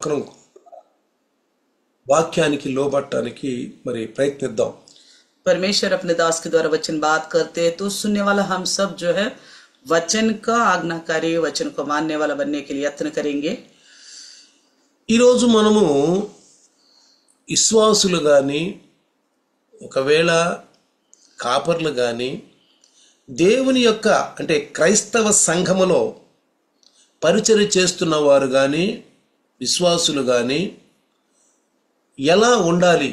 ఒక్కరం వాక్యానికి లోబట్టడానికి మరి ప్రయత్నిద్దాం. परमेश्वर अपने दास के द्वारा वचन बात करते हैं तो सुनने वाला हम सब जो है वचन का आज्ञाकारी, वचन को मानने वाला बनने के लिए यत्न करेंगे. ఈ రోజు మనము విశ్వాసులు గాని ఒకవేళ కాపర్లు గాని దేవుని యొక్క అంటే క్రైస్తవ సంఘములో పరిచర్య చేస్తున్న వారు గాని విశ్వాసులు గాని ఎలా ఉండాలి,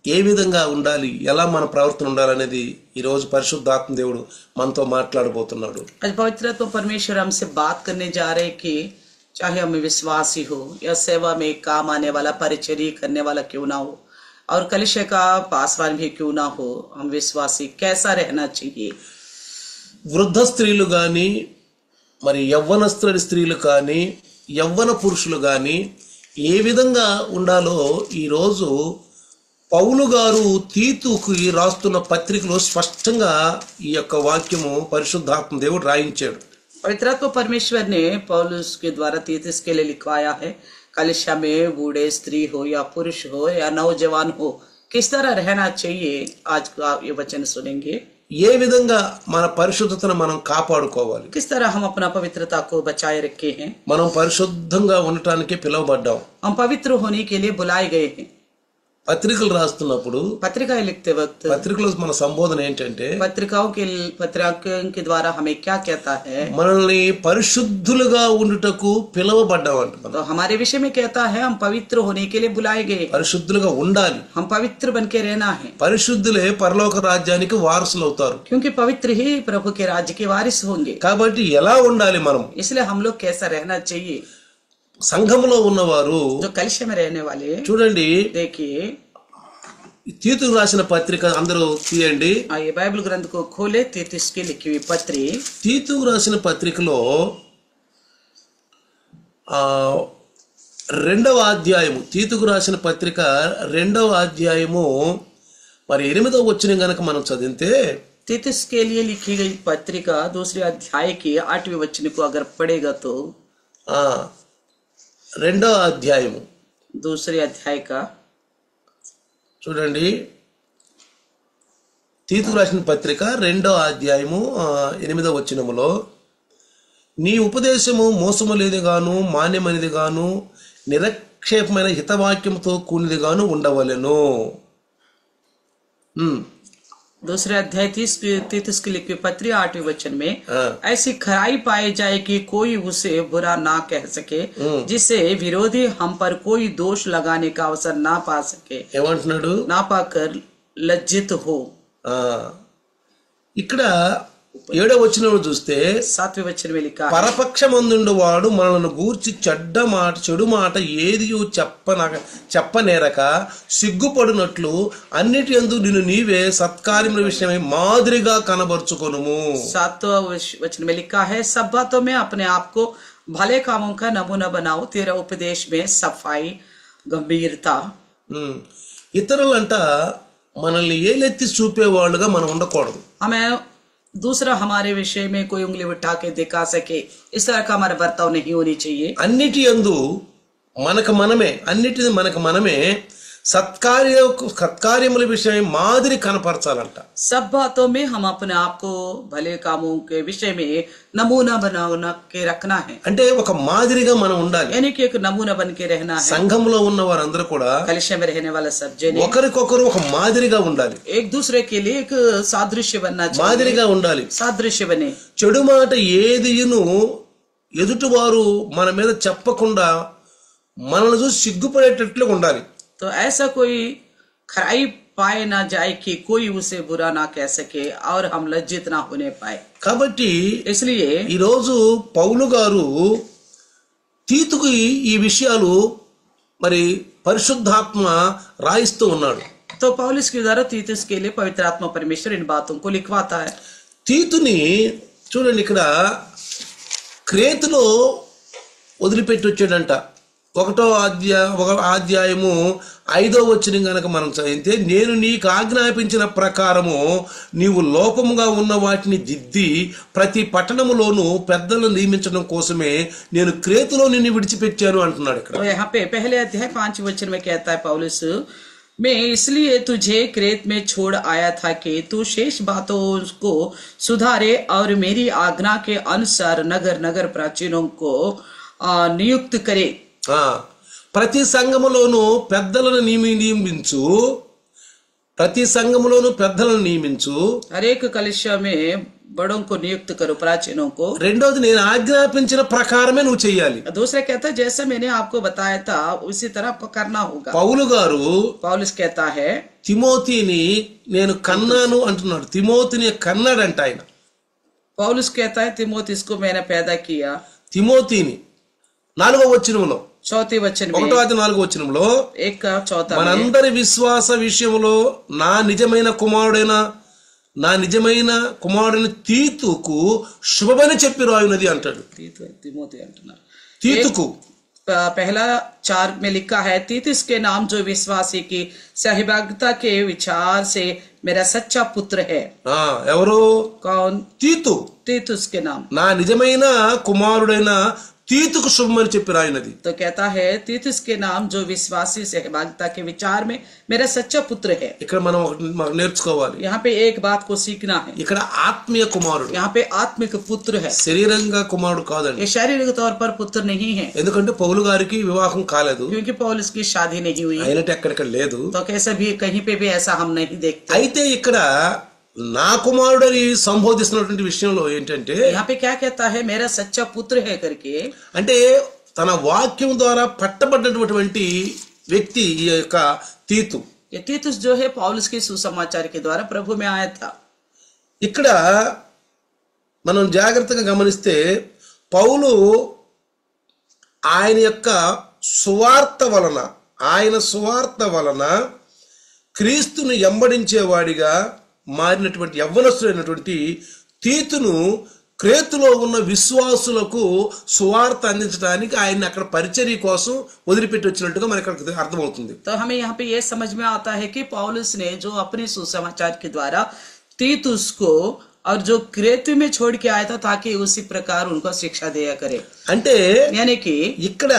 ఏ విధంగా ఉండాలి, ఎలా మన ప్రవర్తన ఉండాలనేది ఈ రోజు పరిశుద్ధాత్మ దేవుడు మనతో మాట్లాడబోతున్నాడు. आज पवित्र आत्मा परमेश्वर हमसे बात करने जा रहे हैं कि चाहे हम विश्वासी हो या सेवा में काम आने वाला, परिचर्या करने वाला क्यों ना हो और कलीसिया का पासवान भी क्यों ना हो, हम विश्वासी कैसा रहना चाहिए. వృద్ధ స్త్రీలు గాని మరి యవ్వనస్తుల స్త్రీలు కానీ యవ్వన పురుషులు గాని ఏ విధంగా ఉండాలో ఈరోజు పౌలు గారు తీతుకు రాస్తున్న పత్రికలో స్పష్టంగా ఈ యొక్క వాక్యము పరిశుద్ధాత్మ దేవుడు రాయించాడు. पवित्र आत्मा परमेश्वर ने पौलुस के द्वारा तीतुस के लिए लिखवाया है. कलीसिया में बूढ़े स्त्री हो या पुरुष हो या नौजवान हो किस तरह रहना चाहिए, आज का ये वचन सुनेंगे. ఏ విధంగా మన పరిశుద్ధతను మనం కాపాడుకోవాలి, किस तरह हम अपना पवित्रता को बचाए रखे हैं. మనం పరిశుద్ధంగా ఉండటానికి పిలువబడ్డాం. हम पवित्र होने के लिए बुलाए गए हैं. పత్రికలు రాస్తున్నప్పుడు पत्रिकाएं लिखते वक्त పత్రికలో మన సంబోధన ఏంటంటే पत्रिकाओं के द्वारा हमें क्या कहता है, మనల్ని పరిశుద్ధులుగా ఉండుటకు పిలువబడ్డామంట. तो हमारे विषय में कहता है हम पवित्र होने के लिए बुलाए गए, పరిశుద్ధులుగా ఉండాలి. हम पवित्र बन के रहना है. పరిశుద్ధులే పరలోక రాజ్యానికి వారసులు అవుతారు. क्योंकि पवित्र ही प्रभु के राज्य के वारिस होंगे. కాబట్టి ఎలా ఉండాలి మనం, इसलिए हम लोग कैसा रहना चाहिए. సంఘములో ఉన్నవారు जो कलीसिया में रहने वाले, చూడండి, देखिए తీతుకు రాసిన పత్రిక అందరూ తీయండి. ये बाइबल ग्रंथ को खोले. तीतुस की लिखी हुई पत्री, తీతుకు రాసిన పత్రికలో 2వ అధ్యాయము, తీతుకు రాసిన పత్రిక 2వ అధ్యాయము మరి 8వ వచనం గనక మనం చదివితే, तीतुस के लिए लिखी गई पत्रिका 2 अध्याय की 8वें वचन को अगर पढ़ेगा तो 2వ అధ్యాయము 2 अध्याय का చూడండి, తీతుకు రాసిన పత్రిక 2వ అధ్యాయము 8వ వచనములో, నీ ఉపదేశము మోసము లేది గాను మాన్యమైనది గాను నిరక్షేపమైన హితవాక్యముతో కూడినది గాను ఉండవలెను. 2 अध्याय 33 की लिखी पत्री 8वें वचन में ऐसी खराई पाई जाए कि कोई उसे बुरा ना कह सके, जिससे विरोधी हम पर कोई दोष लगाने का अवसर ना पा सके, ఏమంటున్నాడు, ना पाकर लज्जित हो. ఇక్కడ 7వ వచనంలో చూస్తే, 7वें वचन में लिखा है, పరపక్షమందుండు వాడు మనలను గూర్చి చెడు మాట ఏది చెప్పనేరక సిగ్గుపడినట్లు అన్నిటి యందు నిన్ను నీవే సత్కార్యముల విషయమై మాదిరిగా కనబరుచుకొనుము. 7वां वचन में लिखा है, सब बातों में अपने आप को भले कामों का नमूना बनाओ, तेरा उपदेश में सफाई गंभीरता. ఇతరులంట మనల్ని ఏలెత్తి చూపేవాళ్ళుగా మనం ఉండకూడదు. हमें दूसरा हमारे विषय में कोई उंगली उठा के दिखा सके, इस तरह का हमारा बर्ताव नहीं होनी चाहिए. అన్నిటి యందు అన్నిటిని మనకు మనమే సత్కార్యముల విషయమై మాదిరి కనపరచాలంట. सब बातों में हम अपने आप को भले कामों के विषय में नमूना बना के रखना है. అంటే ఒక మాదిరిగా మనం ఉండాలి. यानी कि एक नमूना बन के रहना है. సంఘంలో ఉన్న వారందరూ కూడా कलीसिया में रहने वाला सब जने ఒకరికొకరు ఒక మాదిరిగా ఉండాలి. एक दूसरे के लिए एक सादृश्य बनना चाहिए. మాదిరిగా ఉండాలి. सादृश्य बने. చెడు మాట ఏదియును ఎదుటివారు మన మీద చెప్పకుండా మనల్ని చూసి సిగ్గుపడేటట్లు ఉండాలి. तो ऐसा कोई खराई पाए ना जाए कि कोई उसे बुरा ना कह सके और हम लज्जित ना होने पाए. కాబట్టి इसलिए ఈ రోజు పౌలు గారు తీతుకు ఈ విషయాలు మరి పరిశుద్ధాత్మ రాయిస్తూ ఉన్నాడు. तो पौलुस के द्वारा तीतुस के लिए पवित्र आत्मा परमेश्वर इन बातों को लिखवाता है. తీతుని చూడండి, ఇక్కడ క్రేతులో వదిలిపెట్టి వచ్చాడంట. ఒక అధ్యాయము 5వ వచనం గనక మనం చదివితే, నేను నీకు ఆజ్ఞాపించిన ప్రకారము నీవు లోపముగా ఉన్న వాటిని దిద్ది ప్రతి పట్టణములోను పెద్దలను నియమించడం కోసమే నేను క్రేతులో నిన్ను విడిచిపెట్టాను అంటున్నాడు ఇక్కడ. तो यहाँ पे पहले अध्याय 5 वचन में कहता है पौलुस, मैं इसलिए तुझे क्रेत में छोड़ आया था कि तू शेष बातों को सुधारे और मेरी आज्ञा के अनुसार नगर नगर प्राचीनों को नियुक्त करे. ప్రతి సంఘములోను పెద్దలను నియమించు, ప్రతి సంఘములోను పెద్దలను నియమించు. हर एक कलिसिया में बड़ों को नियुक्त करो, प्राचीनों को. రెండోది, నేను ఆజ్ఞాపించిన ప్రకారమే నువ్వు చెయ్యాలి. दूसरा कहता है जैसा मैंने आपको बताया था उसी तरह आपको करना होगा. పౌలు గారు पौलुस कहता है తిమోతిని నేను కన్నాను అంటున్నాడు. తిమోతిని కన్నాడంట ఆయన. पौलुस कहता है तिमोथी को मैंने पैदा किया. తిమోతిని 4వ వచనంలో, चौथे वचन में 1-4 వచనంలో, 1:4 మనందరి విశ్వాస విషయంలో నా నిజమైన కుమారుడైన తీతుకు శుభమని చెప్పి రాయున్నది అంటాడు. तिमोथी अंటున్నారు. తీతుకు पहला 4 में लिखा है, तीतुस के नाम जो विश्वासी की सहभागिता के विचार से मेरा सच्चा पुत्र है. ఎవరు? कौन? తీతు. तीतुस के नाम. నా నిజమైన కుమారుడైన తీతుకు శుభమని చెప్పి రాయినది. तो कहता है तीतुस के नाम जो विश्वासी सहभागिता के विचार में मेरा सच्चा पुत्र है. ఇక్కడ మనం నేర్చుకోవాలి. यहाँ पे एक बात को सीखना है. ఇక్కడ ఆత్మీయ కుమారుడు, यहाँ पे आत्मिक पुत्र है, శరీరంగా కుమారుడు కాదండి. ये शारीरिक तौर पर पुत्र नहीं है. ఎందుకంటే పౌలు గారికి వివాహం కాలేదు, क्योंकि पौलुस की शादी नहीं हुई. అయినట్టు ఎక్కడిక్కడ లేదు. तो कैसे भी कहीं पे भी ऐसा हम नहीं देखते. అయితే ఇక్కడ నా కుమారుడని సంబోధిస్తున్నటువంటి విషయంలో ఏంటంటే, यहाँ पे क्या कहता है मेरा सच्चा पुत्र है करके, అంటే తన వాక్యం ద్వారా పట్టబడ్డటువంటి వ్యక్తి ఈ యొక్క తీతు. ये तीतुस जो है पौलुस के सुसमाचार के द्वारा प्रभु में आया था. ఇక్కడ మనం జాగ్రత్తగా గమనిస్తే పౌలు ఆయన సువార్త వలన క్రీస్తును ఎంబడించేవాడిగా మారినటువంటి యవ్వనస్తుడైనటువంటి తీతును క్రేతులో ఉన్న విశ్వాసులకు సువార్త అందించడానికి ఆయన అక్కడ పరిచర్య కోసం వదిలిపెట్టి వచ్చినట్టుగా మనకి అక్కడ అర్థమవుతుంది. तो हमें यहाँ पे ये समझ में आता है कि पौलुस ने जो अपने सुसमाचार के द्वारा तीतुस को और जो क्रेतु में छोड़ के आया था ताकि उसी प्रकार उनको शिक्षा दिया करे. అంటే यानी कि ఇక్కడ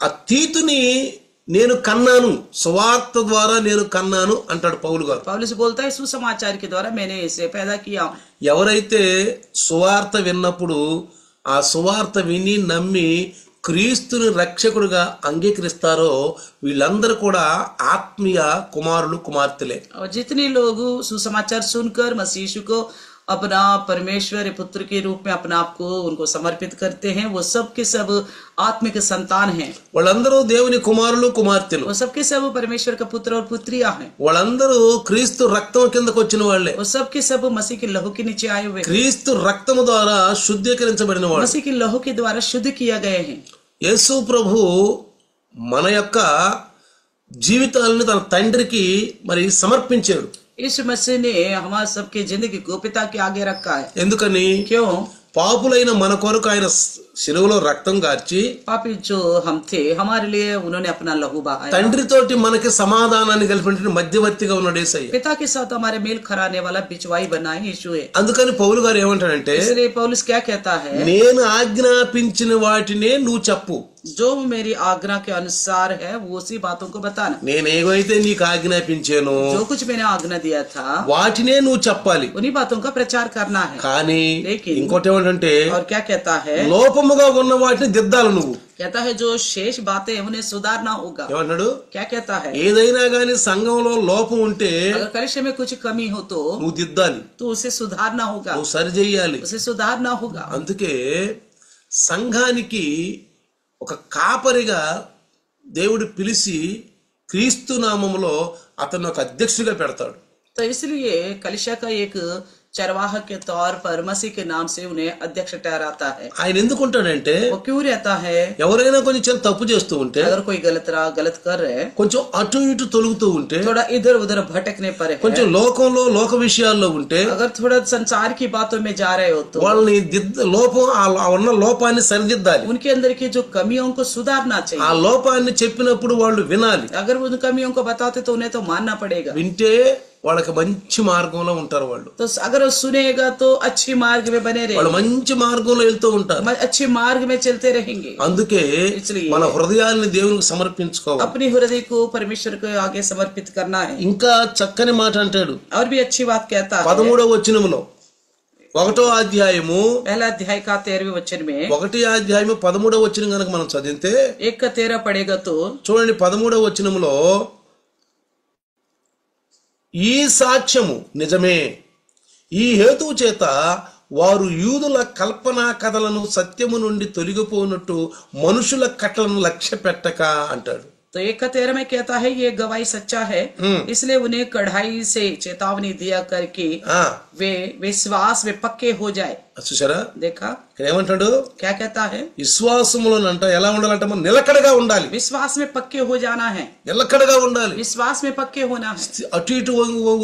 ఆ తీతుని నేను కన్నాను, సువార్త ద్వారా నేను కన్నాను అంటాడు పౌలు గారు. पौलुस बोलता है सुसमाचार के द्वारा मैंने इसे पैदा किया. ఎవరైతే సువార్త విన్నప్పుడు ఆ సువార్త విని నమ్మి క్రీస్తుని రక్షకుడిగా అంగీకరిస్తారో వీళ్ళందరూ కూడా ఆత్మీయ కుమారులు కుమార్తెలే. और जितने लोग सुसमाचार सुनकर मसीह यीशु को अपना परमेश्वर पुत्र के रूप में अपना आप को उनको समर्पित करते हैं, वो सब के सब आत्मिक संतान हैं. వాళ్ళందరూ దేవుని కుమారులు కుమార్తెలు. वो सब के सब परमेश्वर का पुत्र और पुत्रियां हैं. వాళ్ళందరూ క్రీస్తు రక్తం కిందకు వచ్చిన వాళ్ళే. वो सब के सब मसीह के लहू के नीचे आए हुए. క్రీస్తు రక్తము ద్వారా శుద్ధీకరించబడిన వాళ్ళు. मसीह के लहू के द्वारा शुद्ध किया गए हैं. యేసు ప్రభు మన యొక్క జీవితాలను తన తండ్రికి మరి సమర్పించాడు. यीशु मसीह ने हमारे सबके जिंदगी को पिता के आगे रखा है. ఎందుకని? क्यों? పాపులైన మన కొరకు ఆయన శిలువలో రక్తం గార్చి पापी जो हम थे हमारे लिए उन्होंने अपना लहू बहाया. తండ్రితోటి మనకి సమాధానాన్ని కలిపినటువంటి మధ్యవర్తిగా ఉన్నాడు యేసయ్య. पिता के साथ हमारे मेल कराने वाला बिचवाई बना है यीशु है. అందుకని పౌలు గారు ఏమంటాడంటే, इसलिए पौलुस क्या कहता है, నేను ఆజ్ఞాపించిన వాటినే నువ్వు చెప్పు. जो मेरी आज्ञा के अनुसार है वो उसी बातों को बताना. నేనేవైతే నీకు ఆజ్ఞాపించానో जो कुछ मैंने आज्ञा दिया था వాటినే నువ్వు చెప్పాలి. उन्हीं बातों का प्रचार करना है. కానీ लेकिन ఇంకోటి ఏమంటే, और क्या कहता है, లోపముగా ఉన్న వాటిని దిద్దాలి నువ్వు. कहता है जो शेष बातें हैं उन्हें सुधारना होगा. ఏమన్నాడు? क्या कहता है, ఏదైనా గానీ సంఘంలో లోపం ఉంటే अगर कलिशे में कुछ कमी हो నువ్వు దిద్దాలి, तो उसे सुधारना होगा, నువ్వు సరి చెయ్యాలి. उसे सुधारना होगा. అందుకే సంఘానికి ఒక కాపరిగా దేవుడు పిలిచి క్రీస్తు నామములో అతను ఒక అధ్యక్షుడిగా పెడతాడు. तो इसलिए कलिशा का एक चरवाहा के तौर पर मसीह के नाम से उन्हें अध्यक्ष ठहराता है। ఆయన ఎందుకుంటాడంటే वो क्यों रहता है? ఎవరైనా కొంచెం చిన్న తప్పు చేస్తూ ఉంటే अगर कोई गलत कर रहे हैं, కొంచెం అటు ఇటు తొలుగుతూ ఉంటే थोड़ा इधर उधर भटकने पर है, కొంచెం లోకంలో లోక విషయాల్లో ఉంటే अगर थोड़ा संसार की बातों में जा रहे हो तो వాళ్ళని లోపం ఆ ఉన్న లోపాన్ని సరిదిద్దాలి. उनके अंदर की जो कमियों को सुधारना ఆ चाहिए। లోపాన్ని చెప్పినప్పుడు వాళ్ళు వినాలి. अगर उन कमियों को बताते तो उन्हें तो मानना पड़ेगा। వింటే వాళ్ళకి మంచి మార్గంలో ఉంటారు. వాళ్ళు तो अगर वो सुनेगा तो अच्छी मार्ग में बने వాళ్ళు रहेंगे, మంచి మార్గంలో వెళ్తూ ఉంటారు. अच्छे मार्ग में चलते रहेंगे। అందుకే इसलिए మన హృదయాన్ని దేవునికి సమర్పించుకోవాలి. अपनी हृदय को परमेश्वर को आगे समर्पित करना है। ఇంకా చక్కని మాట అంటాడు और भी अच्छी बात कहता है 13వ వచనములో 1వ అధ్యాయము पहला अध्याय का 13वें वचन में 1వ అధ్యాయము 13వ వచనం గనుక మనం చదివితే 1:13 पढ़ेगा तो చూడండి 13వ వచనములో ఈ సాక్ష్యము నిజమే, ఈ హేతువు చేత వారు యూదుల కల్పనా కథలను సత్యము నుండి తొలగిపోనట్టు మనుషుల కట్టలను లక్ష్య పెట్టక అంటాడు. तो 1:13 में कहता है ये गवाही सच्चा है, इसलिए उन्हें कढ़ाई से चेतावनी दिया करके वे विश्वास में पक्के हो जाए। చూసారా देखा ఇక్కడ ఏమంటాడు? क्या कहता है? విశ్వాసములోనంట ఎలా ఉండాలంటే మనం నిలకడగా ఉండాలి. विश्वास में पक्के हो जाना है, నిలకడగా ఉండాలి. विश्वास में पक्के होना है, అటు ఇటు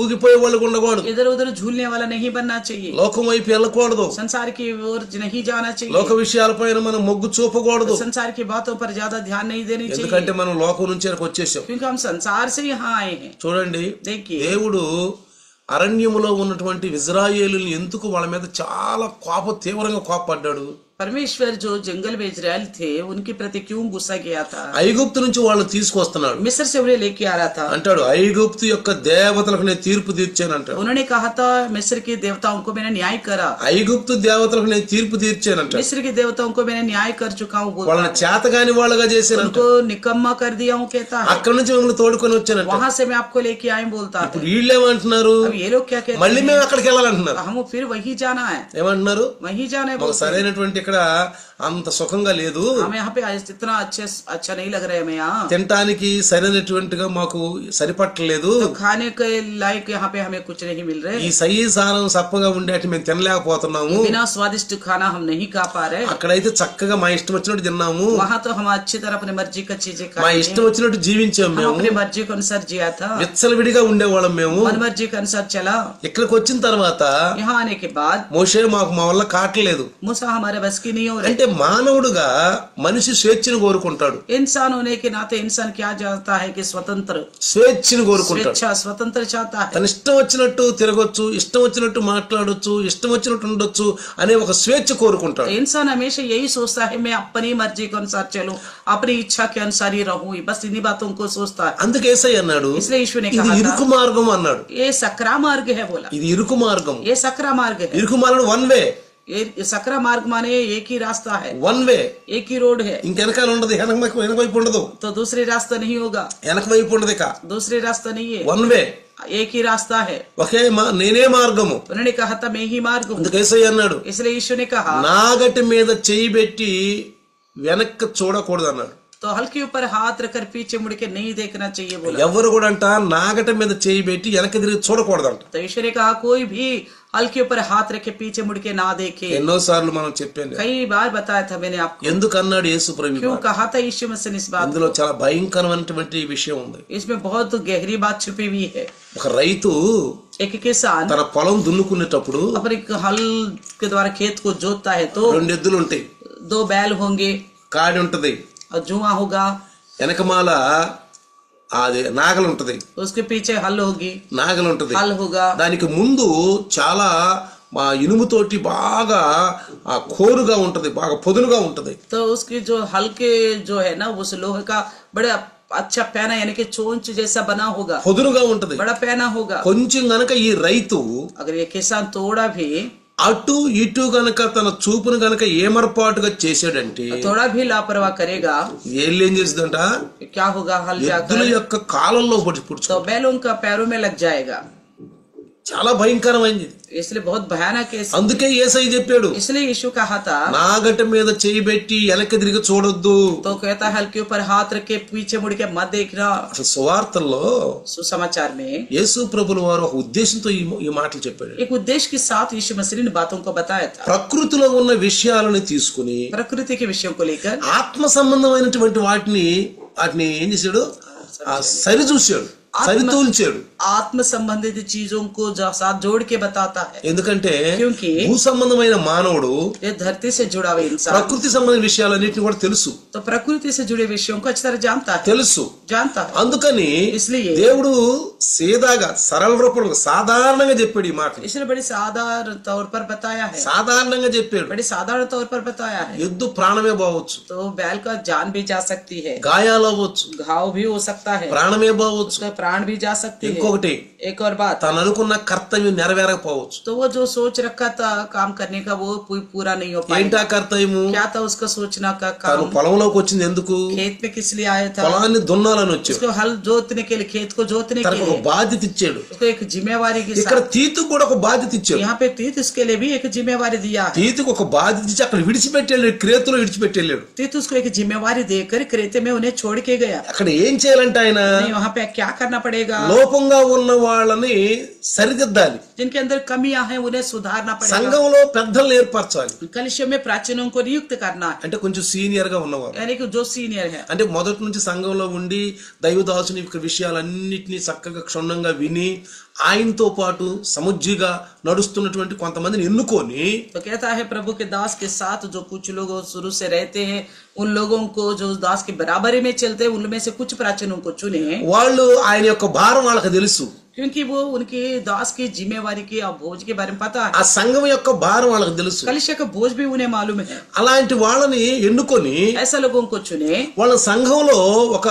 ఊగిపోయే వాళ్ళు ఉండకూడదు. इधर उधर झूलने वाला नहीं बनना चाहिए, లోకం వైపు వెళ్ళకూడదు. संसार की ओर नहीं जाना లోక चाहिए, విషయాలపైన మనం మొగ్గు చూపకూడదు. संसार की बातों पर ज्यादा ध्यान नहीं देनी ఎందుకంటే चाहिए, మనం లోకం నుంచి ఇక్కడికి వచ్చేసాం. क्योंकि हम संसार से यहाँ आए हैं। చూడండి देखिए దేవుడు అరణ్యములో ఉన్నటువంటి ఇజ్రాయేలుని ఎందుకు వాళ్ళ మీద చాలా తీవ్రంగా కోపపడ్డాడు? परमेश्वर जो जंगल में इजराइल थे उनके प्रति क्यों गुस्सा किया था? ఐగుప్తు నుంచి వాళ్ళని తీసుకొస్తున్నాడు मिस्र से उन्हें लेके आ रहा था। అంటాడు, ఐగుప్తు యొక్క దేవతలకు నేను తీర్పు తీర్చాను అంటాడు. उन्होंने कहा था मिस्र के देवताओं को मैंने न्याय करा, ఐగుప్తు దేవతలకు నేను తీర్పు తీర్చాను అంటాడు. मिस्र के देवताओं को मैंने न्याय कर चुका हूँ बोलता వాళ్ళని है। చేతగాని వాళ్ళగా చేశాను, उनको निकम्मा कर दिया हूँ कहता है, అక్కడి నుంచి మిమ్మల్ని తోడుకొని వచ్చానంట. वहां से मैं आपको लेके आए बोलता है। ఇప్పుడు వీళ్ళు ఏమంటున్నారు? अब ये लोग क्या कहते మళ్ళీ हैं? మేము అక్కడికి వెళ్ళాలంటున్నారు. हम फिर वही जाना है, ఏమంటున్నారు? वही जाना है మాకు बोलते हैं। సరైనటువంటి ఇక్కడ అంత సుఖంగా లేదు, हमें यहाँ पे इतना अच्छा नहीं लग रहा है, हमें यहाँ తినటానికి సరైనటువంటిగా మాకు సరిపట్టలేదు, तो खाने के लायक यहाँ पे हमें कुछ नहीं मिल रहे, ఈ సయ్యి సారం సప్పగా ఉండేటి మేము తినలేకపోతున్నాము, बिना स्वादिष्ट खाना हम नहीं खा पा रहे। అక్కడైతే చక్కగా మా ఇష్టం వచ్చినట్టు తిన్నాము, वहाँ तो हम अच्छी तरह अपने मर्जी का चीजें మా खाए, ఇష్టం వచ్చినట్టు జీవించాము, हम మేము अपने मर्जी के अनुसार जिया था, విచ్చలవిడిగా ఉండేవాళ్ళం మేము. मन मर्जी के अनुसार चला। ఇక్కడికి వచ్చిన తర్వాత यहाँ आने के बाद మోషే మాకు మా వల్ల కావట్లేదు मूसा हमारे बस की नहीं हो रही। అంటే మానవుడుగా మనిషి స్వేచ్ఛను కోరుకుంటాడు. इंसान होने के नाते इंसान क्या चाहता है कि स्वतंत्र, స్వేచ్ఛను కోరుకుంటాడు. स्वेच्छा स्वतंत्र चाहता है, తన ఇష్టం వచ్చినట్టు తిరగొచ్చు, ఇష్టం వచ్చినట్టు మాట్లాడొచ్చు, ఇష్టం వచ్చినట్టు ఉండొచ్చు అనే ఒక స్వేచ్ఛ కోరుకుంటాడు. इंसान हमेशा यही सोचता है मैं अपनी मर्जी के अनुसार चलूं, अपनी इच्छा के अनुसार ही रहूं, बस इन्हीं बातों को सोचता है। అందుకే యేసయ్య అన్నాడు, इसलिए यीशु ने ఇది कहा ఇరుకు था మార్గం అన్నాడు. ये सकरा मार्ग है, बोला ఇది ఇరుకు మార్గం. ये सकरा मार्ग है। ఇరుకు మార్గం వన్ వే, ये सकरा मार्ग माने एक ही रास्ता है, వన్ వే, एक ही रोड है, ఇంకెనకాల ఉండదు, వెనక వైపు ఉండదు, तो दूसरी रास्ता नहीं होगा, వెనక వైపు ఉండదు, ఇక दूसरी रास्ता नहीं है, వన్ వే, एक ही रास्ता है। ఒకే నేనే మార్గము. उन्होंने कहा था मैं ही मार्ग हूँ, అందుకే యేసయ్య అన్నాడు, इसलिए यीशु ने कहा నాగటి మీద చెయ్యి పెట్టి వెనక్కి చూడకూడదు అన్నాడు. तो हल्के ऊपर हाथ रखकर पीछे मुड़ के नहीं देखना चाहिए, बोला। ఎవరు కూడా అంట నాగటి మీద చెయ్యి పెట్టి వెనక్కి తిరిగి చూడకూడదంట. तो यीशु ने कहा कोई भी हल्के ऊपर हाथ रखे पीछे मुड़ के ना देखे। ఎన్నోసార్లు మనం చెప్పాను, कई बार बताया था मैंने आपको, ఎందుకన్నాడు యేసు ప్రభు. क्यों कहा था यीशु मसीह ने इस बात అందులో को। చాలా భయంకరమైనటువంటి విషయం ఉంది. इसमें बहुत गहरी बात छुपी हुई है। ఒక రైతు एक किसान తన పొలం దున్నుకునేటప్పుడు अपने हल के द्वारा खेत को जोतता है तो 2 ఎద్దులు ఉంటాయి, 2 बैल होंगे కాడి ఉంటది, और जुआ होगा, వెనకమాల అది నాగలు ఉంటది, उसके पीछे हल होगी, నాగలు ఉంటది. हल होगा, దానికి ముందు చాలా ఇనుముతోటి బాగా కోరుగా ఉంటది, బాగా పొదునుగా ఉంటది. तो उसकी जो हल्के जो है ना उस लोहे का बड़ा अच्छा पैना यानी कि चोंच जैसा बना होगा, పొదునుగా ఉంటది. बड़ा पैना होगा। కొంచెం గనక ఈ రైతు अगर ये किसान थोड़ा भी అటు ఇటు గనక తన చూపును గనక ఏమర్పాటుగా చేశాడంటే थोड़ा भी लापरवाह करेगा, ఏళ్ళు ఏం చేస్తుందంట, क्या होगा? हल ఎద్దుల जाकर యొక్క కాలంలో పుడుచు तो बैलों का पैरों में लग जाएगा। చాలా భయంకరమైంది. इसलिए बहुत भयानक है। అందుకే యేసయ్య చెప్పాడు, इसलिए यीशु कहा था నాగటి మీద చేయి పెట్టి వెనక్కి తిరిగి చూడొద్దు. तो कहता है हल के ऊपर हाथ रख के पीछे मुड़ के मत देखना। అసలు సువార్తల్లో सुसमाचार में యేసు ప్రభుల వారు ఒక ఉద్దేశంతో ఈ మాటలు చెప్పాడు. एक उद्देश्य के साथ यीशु मसीह ने इन बातों को बताया था। ప్రకృతిలో ఉన్న విషయాలను తీసుకుని प्रकृति के विषयों को लेकर ఆత్మ సంబంధమైనటువంటి వాటిని ఏం చేశాడు, సరిచూశాడు, సరితూల్చాడు. आत्म संबंधित चीजों को साथ जोड़ के बताता है। ఎందుకంటే क्योंकि భూ సంబంధమైన మానవుడు ये धरती से जुड़ा हुआ इंसान ప్రకృతి సంబంధించిన విషయాలన్నింటినీ కూడా తెలుసు, तो प्रकृति से जुड़े विषयों को अच्छी तरह जानता है, తెలుసు. जानता है। అందుకని इसलिए దేవుడు సీదాగా సరళ రూపంలో సాధారణంగా చెప్పాడు ఈ మాటలు. इसलिए बड़ी साधारण तौर पर बताया है, సాధారణంగా చెప్పాడు. बड़ी साधारण तौर पर बताया है। ఎద్దు ప్రాణమే పోవచ్చు, तो बैल का जान भी जा सकती है, గాయాలు అవ్వచ్చు, घाव भी हो सकता है, ప్రాణమే పోవచ్చు. उसका प्राण भी जा सकती है। ఇంకొకటి, एक और बात, తను అనుకున్న కర్తవ్యం నెరవేరకపోవచ్చు. तो वो जो सोच रखा था काम करने का वो पूरा नहीं हो पाया। ఏంటా కర్తవ్యము? क्या था उसका सोचना का తను काम? పొలంలోకి వచ్చింది ఎందుకు? खेत में किस लिए आया था? పొలాన్ని దున్నాలని వచ్చాడు. उसको हल जोतने के लिए, खेत को जोतने के తనకు ఒక लिए బాధ్యత ఇచ్చాడు. उसको एक जिम्मेवारी के ఇక్కడ साथ, తీతు కూడా ఒక బాధ్యత ఇచ్చాడు. यहाँ पे तीत उसके लिए भी एक जिम्मेवारी दिया है। తీతుకు ఒక బాధ్యత ఇచ్చి అక్కడ విడిచిపెట్టాడు, క్రేతులో విడిచిపెట్టాడు. तीत उसको एक जिम्मेवारी देकर क्रेते में उन्हें छोड़ के गया। అక్కడ ఏం చేయాలంటే ఆయన नहीं, वहाँ पे क्या करना पड़ेगा? లోపంగా ఉన్న వాళ్ళని సరిదిద్దాలి, जिनके अंदर कमियां हैं उन्हें सुधारना पड़ेगा। సంఘంలో పెద్దలను ఏర్పరచాలి. कलिशा में प्राचीनों को नियुक्त करना है, అంటే కొంచెం సీనియర్ గా ఉన్నవారు, यानी कि जो सीनियर है, అంటే మొదటి నుంచి సంఘంలో ఉండి దైవదాసుని యొక్క విషయాలన్నిటినీ చక్కగా క్షుణ్ణంగా విని ఆయనతో పాటు సముజ్జిగా నడుస్తున్నటువంటి కొంతమందిని ఎన్నుకొని, तो कहता है प्रभु के दास के साथ जो कुछ लोग शुरू से रहते हैं उन लोगों को जो दास की बराबरी में चलते हैं उनमें से कुछ प्राचीनों को चुने, వాళ్ళు ఆయన యొక్క భారం వాళ్ళకి తెలుసు, क्योंकि वो उनके दास की जिम्मेवारी की और बोझ के बारे में पता ఆ है। సంఘం యొక్క భారం వాళ్ళకి తెలుసు. कलिशा का बोझ भी उन्हें मालूम है। అలాంటి వాళ్ళని ఎన్నుకొని ऐसा लोगों को चुने, వాళ్ళ సంఘంలో ఒక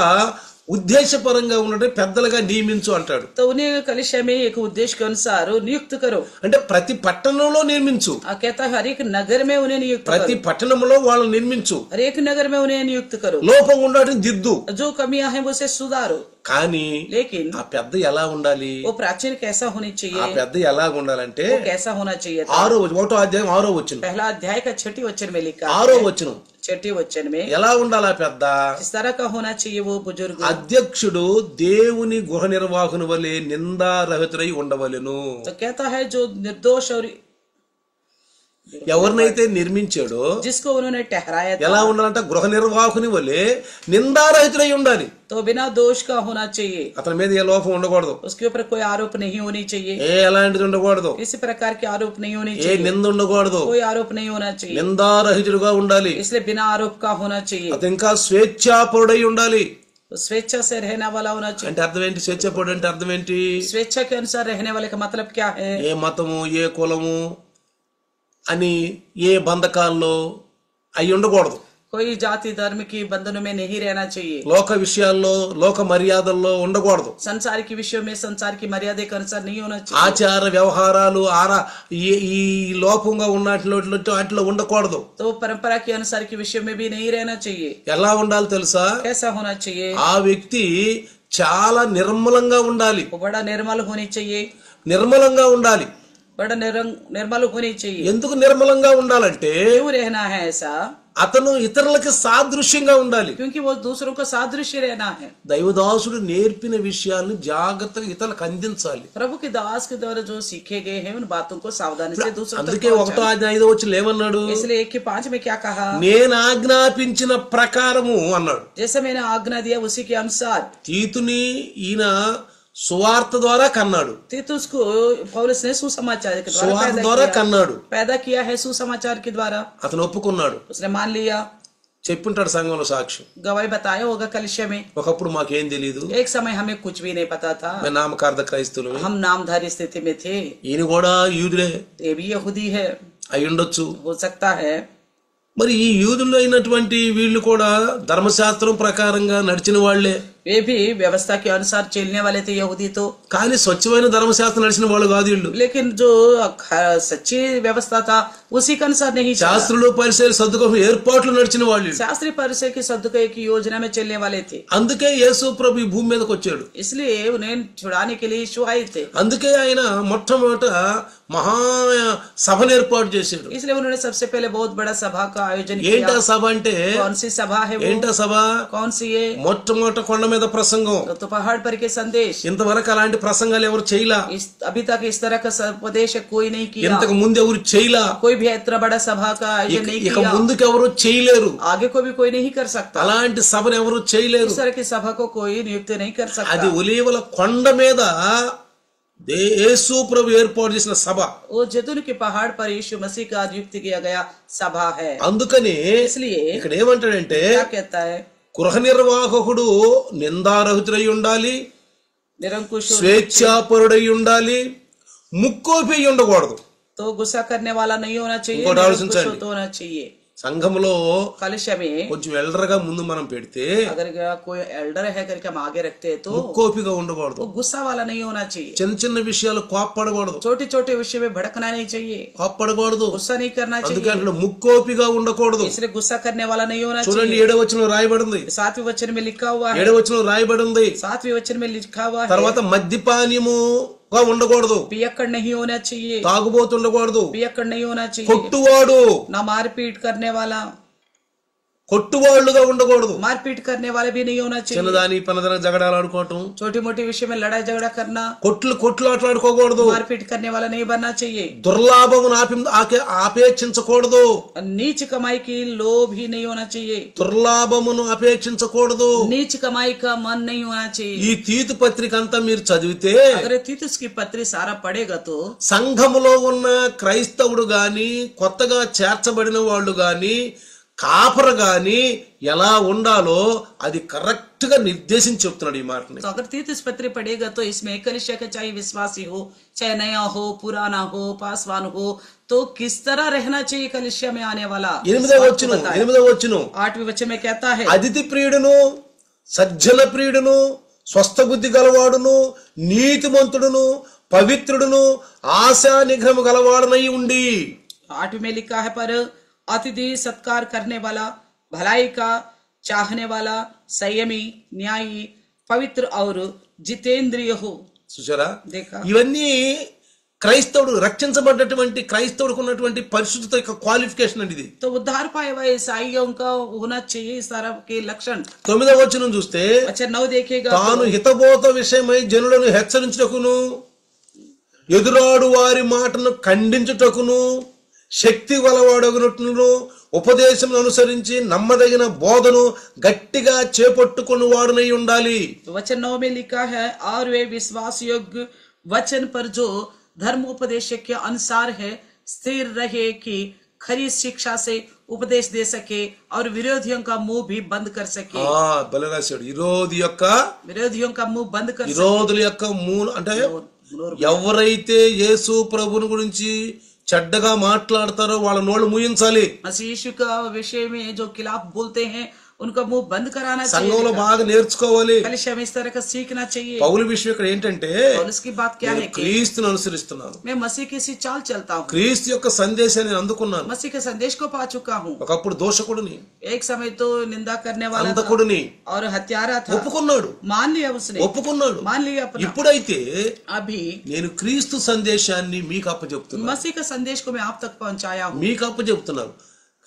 ఉద్దేశపరంగా ఉన్నట్టు పెద్దలుగా నియమించు అంటాడు. तो उन्हें कलिशा में एक उद्देश्य के अनुसार नियुक्त करो। అంటే ప్రతి పట్టణంలో నిర్మించు, कहता है हर एक नगर में उन्हें नियुक्त ప్రతి करो, పట్టణంలో వాళ్ళని నిర్మించు, हर एक नगर में उन्हें नियुक्त करो, లోపం ఉండటం దిద్దు. जो कमियां हैं उसे सुधारो। కానీ लेकिन ఆ పెద్ద ఎలా ఉండాలి? वो प्राचीन कैसा होनी ఆ चाहिए? పెద్ద ఎలా ఉండాలంటే वो कैसा होना चाहिए था? 1వ అధ్యాయం 6వ వచనం, पहला अध्याय का 6 वचन में लिखा 6వ है, వచనం 6 वचन में ఎలా ఉండాలి? ఆ పెద్ద इस तरह का होना चाहिए वो बुजुर्ग। అధ్యక్షుడు దేవుని గృహ నిర్వాహకుని వలె నిందారహితుడై ఉండవలెను. तो कहता है जो निर्दोष और ఎవరినైతే నిర్మించాడో जिसको उन्होंने ठहराया ఎలా था ఉండాలంటే గృహ నిర్వాహకుని వలె నిందారహితుడై ఉండాలి. तो बिना दोष का होना चाहिए, అతని మీద ఏ లోపం ఉండకూడదు, उसके ऊपर कोई आरोप नहीं होनी चाहिए, ఎలాంటిది ఉండకూడదు, किसी प्रकार के आरोप नहीं होनी ఏ चाहिए, నింద ఉండకూడదు, कोई आरोप नहीं होना चाहिए, నిందారహితుడుగా ఉండాలి. इसलिए बिना आरोप का होना चाहिए। అతను ఇంకా స్వేచ్ఛాపరుడై ఉండాలి. तो स्वेच्छा से रहने वाला होना चाहिए। అంటే అర్థం ఏంటి? స్వేచ్ఛాపరుడు అంటే అర్థం ఏంటి? स्वेच्छा के अनुसार रहने वाले का मतलब क्या है? ఏ మతము ఏ కులము అని ఏ బంధకాల్లో అయి ఉండకూడదు. कोई जाति धर्म की बंधनों में नहीं रहना चाहिए, లోక విషయాల్లో లోక మర్యాదల్లో ఉండకూడదు. संसार के विषयों में संसार की मर्यादा के अनुसार नहीं होना चाहिए, ఆచార వ్యవహారాలు ఈ లోపంగా ఉన్నట్లు వాటిలో ఉండకూడదు. तो परंपरा के अनुसार के विषयों में भी नहीं रहना चाहिए। ఎలా ఉండాలి తెలుసా? कैसा होना चाहिए? ఆ వ్యక్తి చాలా నిర్మలంగా ఉండాలి. वो बड़ा निर्मल होनी चाहिए, నిర్మలంగా ఉండాలి. बड़ा निर्मल होनी चाहिए। ఎందుకు నిర్మలంగా ఉండాలంటే क्यों रहना है ऐसा? అతను ఇతరులకి సాదృశ్యంగా ఉండాలి. क्योंकि वो दूसरों को सादृश्य रहना है। దైవదాసుడు నేర్పిన విషయాలను జాగ్రత్తగా ఇతరులకు అందించాలి. प्रभु के दास के द्वारा जो सीखे गए हैं उन बातों को सावधानी से दूसरों तक అందుకే 1:5 ఏమన్నాడు? इसलिए 1:5 में क्या कहा? నేను ఆజ్ఞాపించిన ప్రకారము అన్నాడు. जैसे मैंने आज्ञा दिया उसी के अनुसार। తీతుని ఈయన సువార్త ద్వారా కన్నాడు, तीतुस को पौलुस ने सुसमाचार के సువార్త ద్వారా కన్నాడు. पैदा किया है सुसमाचार के द्वारा। అతను ఒప్పుకున్నాడు, उसने मान लिया, చెప్పుంటాడు సంఘంలో సాక్ష్యం. गवाही बताया होगा कलिशा में। ఒకప్పుడు మాకేం తెలియదు, एक समय हमें कुछ भी नहीं पता था, మేము నామకార్థ క్రైస్తవులు, हम नामधारी स्थिति में थे। ఈయన కూడా యూదులే ये भी यहूदी है, అయి ఉండొచ్చు. हो सकता है। మరి ఈ యూదులు అయినటువంటి వీళ్ళు కూడా ధర్మశాస్త్రం ప్రకారంగా నడిచిన వాళ్లే. वे भी व्यवस्था के अनुसार चलने वाले थे यहूदी तो, కానీ స్వచ్ఛమైన ధర్మశాస్త్రం నడిచిన వాళ్ళు కాదు వీళ్ళు. लेकिन जो सच्ची व्यवस्था था उसी के अनुसार नहीं चला। శాస్త్రులు పరిసయ్యులు సద్దుకోసం ఏర్పాట్లు నడిచిన వాళ్ళు. शास्त्री परिसय की सद्दुकय की योजना में चलने वाले थे, అందుకే యేసు ప్రభు ఈ భూమి మీదకి వచ్చాడు. इसलिए उन्हें छुड़ाने के लिए यीशु आए थे। అందుకే ఆయన మొట్టమొదట మహా సభను ఏర్పాటు చేశాడు. इसलिए उन्होंने सबसे पहले बहुत बड़ा सभा का आयोजन किया। ఏంటా సభ అంటే? कौन सी सभा है वो? ఏంటా సభ? कौन सी है? మొట్టమొదట కొండ మీద ప్రసంగం. तो पहाड़ पर के संदेश। ఇంతవరకు అలాంటి ప్రసంగాలు ఎవరు చేయలా. अभी तक इस तरह का उपदेश कोई नहीं किया, ఇంతకు ముందు ఎవరు చేయలా. कोई भी इतना बड़ा सभा का आयोजन नहीं ఇక किया, ముందుకు ఎవరు చేయలేరు. आगे को भी कोई नहीं कर सकता। అలాంటి సభను ఎవరు చేయలేరు. इस तरह की सभा को कोई नियुक्त नहीं कर सकता। అది ఒలీవల కొండ మీద యేసు ప్రభు ఏర్పాటు చేసిన సభ. वो जैतून के पहाड़ पर यीशु मसीह का नियुक्त किया गया सभा है। అందుకని इसलिए ఇక్కడ ఏమంటాడంటే, क्या कहता है? గృహ నిర్వాహకుడు నిందారహితుడై ఉండాలి, निरंकुश స్వేచ్ఛాపరుడై ఉండాలి, ముక్కోపి ఉండకూడదు. तो गुस्सा करने वाला नहीं होना चाहिए, ఇంకోటి निरंकुश ఆలోచించండి. तो होना चाहिए। సంఘంలో कलिशा में కొంచెం ఎల్డర్ గా ముందు మనం పెడితే अगर कोई एल्डर है करके हम आगे रखते हैं तो ముక్కోపిగా ఉండకూడదు. वो गुस्सा वाला नहीं होना चाहिए। చిన్న చిన్న విషయాలు కోప్పడకూడదు. छोटे छोटे विषय में भड़कना नहीं चाहिए, కోప్పడకూడదు. गुस्सा नहीं करना అందుకే चाहिए, అంటే ముక్కోపిగా ఉండకూడదు. इसलिए गुस्सा करने वाला नहीं होना చూడండి, चाहिए। 7వ వచనం రాయబడింది. 7वें वचन में लिखा हुआ है, 7వ వచనం రాయబడింది. 7वें वचन में लिखा हुआ है, తర్వాత మద్యపానీయముగా ఉండకూడదు, पियक्कड़ नहीं होना चाहिए, తాగుబోతు ఉండకూడదు, पियक्कड़ नहीं होना चाहिए, కొట్టువాడు ना मारपीट करने वाला, కొట్టువాళ్ళుగా ఉండకూడదు, मारपीट करने वाले भी नहीं होना चाहिए, చిన్నదాని పనదాని జగడాలు ఆడుకోవటం, छोटी मोटी विषय में लड़ाई झगड़ा करना, కొట్లు ఆటలాడుకోకూడదు, मारपीट करने वाला नहीं बनना चाहिए, దుర్లాభమును ఆపేక్షించకూడదు, नीच कमाई की लोभ ही नहीं होना चाहिए, దుర్లాభమును అపేక్షించకూడదు. नीच कमाई का मन नहीं होना चाहिए। ఈ తీతు పత్రిక అంతా మీరు చదివితే अगर तीतुस की पत्री सारा पढ़ेगा तो సంఘములో ఉన్న క్రైస్తవుడు గాని, కొత్తగా చేర్చబడిన వాళ్ళు గాని, కాపర గాని ఎలా ఉండాలో అది కరెక్ట్ గా నిర్దేశించి చెప్తున్నాడు ఈ మాటని. तो अगर तीतुस पत्री पढ़ेगा तो इसमें कलिशा का चाहे विश्वासी हो, चाहे नया हो, पुराना हो, पासवान हो, तो किस तरह रहना चाहिए कलिशा में आने वाला। 8వ వచనం 8वें वचन में कहता है, అతిథి ప్రియుడును, సజ్జన ప్రియుడును, స్వస్థ బుద్ధి గలవాడును, నీతిమంతుడును, పవిత్రుడును, ఆశా నిగ్రహము గలవాడునై ఉండి. 8 में लिखा है, पर अतिथि सत्कार करने वाला, भलाई का चाहने वाला, संयमी, न्यायी, पवित्र और जितेंद्रिय हो। చూసారా? देखा? ఇవన్నీ క్రైస్తవుడు, రక్షించబడ్డటువంటి క్రైస్తవుడికి ఉన్నటువంటి పరిశుద్ధత యొక్క క్వాలిఫికేషన్ అండి ఇది. तो उद्धार पाए हुए ईसाइयों का होना चाहिए इस तरह के लक्षण। 9వ వచనం చూస్తే, अच्छा 9 देखिएगा, తాను హితబోధ విషయమై జనులను హెచ్చరించుటకును, ఎదురాడు వారి మాటను ఖండించుటకును, శక్తి గలవాడగునట్లును, ఉపదేశం అనుసరించి నమ్మదగిన బోధను గట్టిగా చేపట్టుకుని వాడునై ఉండాలి. तो वचन 9 में लिखा है, और वे विश्वास योग्य वचन पर जो धर्मोपदेश के अनुसार है स्थिर रहे, कि खरी शिक्षा से उपदेश दे सके और विरोधियों का मुंह भी बंद कर सके। బలి రాశాడు. विरोधियों का मुंह बंद कर सके। విరోధుల యొక్క మూల అంటే ఎవరైతే యేసు ప్రభుని గురించి చెడ్డగా మాట్లాడతారో వాళ్ళ నోళ్ళు మూయించాలి. मसीह यीशु का विषय में जो खिलाफ बोलते हैं उनका मुंह बंद कराना चाहिए। సంఘంలో బాగా నేర్చుకోవాలి. कलिशा में इस तरह का सीखना चाहिए। పౌలు విషయం ఇక్కడ ఏంటంటే, उसकी बात क्या है कि క్రీస్తుని అనుసరిస్తున్నాను, मैं मसीह की सी चाल चलता हूँ, క్రీస్తు యొక్క సందేశాన్ని నేను అందుకున్నాను. मसीह के संदेश को पा चुका हूँ। ఒకప్పుడు దోషకుడిని, एक समय तो निंदा करने वाला था అంతకుడిని और हत्यारा था, ఒప్పుకున్నాడు, मान लिया उसने, मान लिया अपना। ఇప్పుడైతే अभी నేను క్రీస్తు సందేశాన్ని మీకు అప్పచెప్తున్నాను, मसीह का संदेश को मैं आप तक पहुंचाया हूँ। మీకు అప్పచెప్తున్నాను.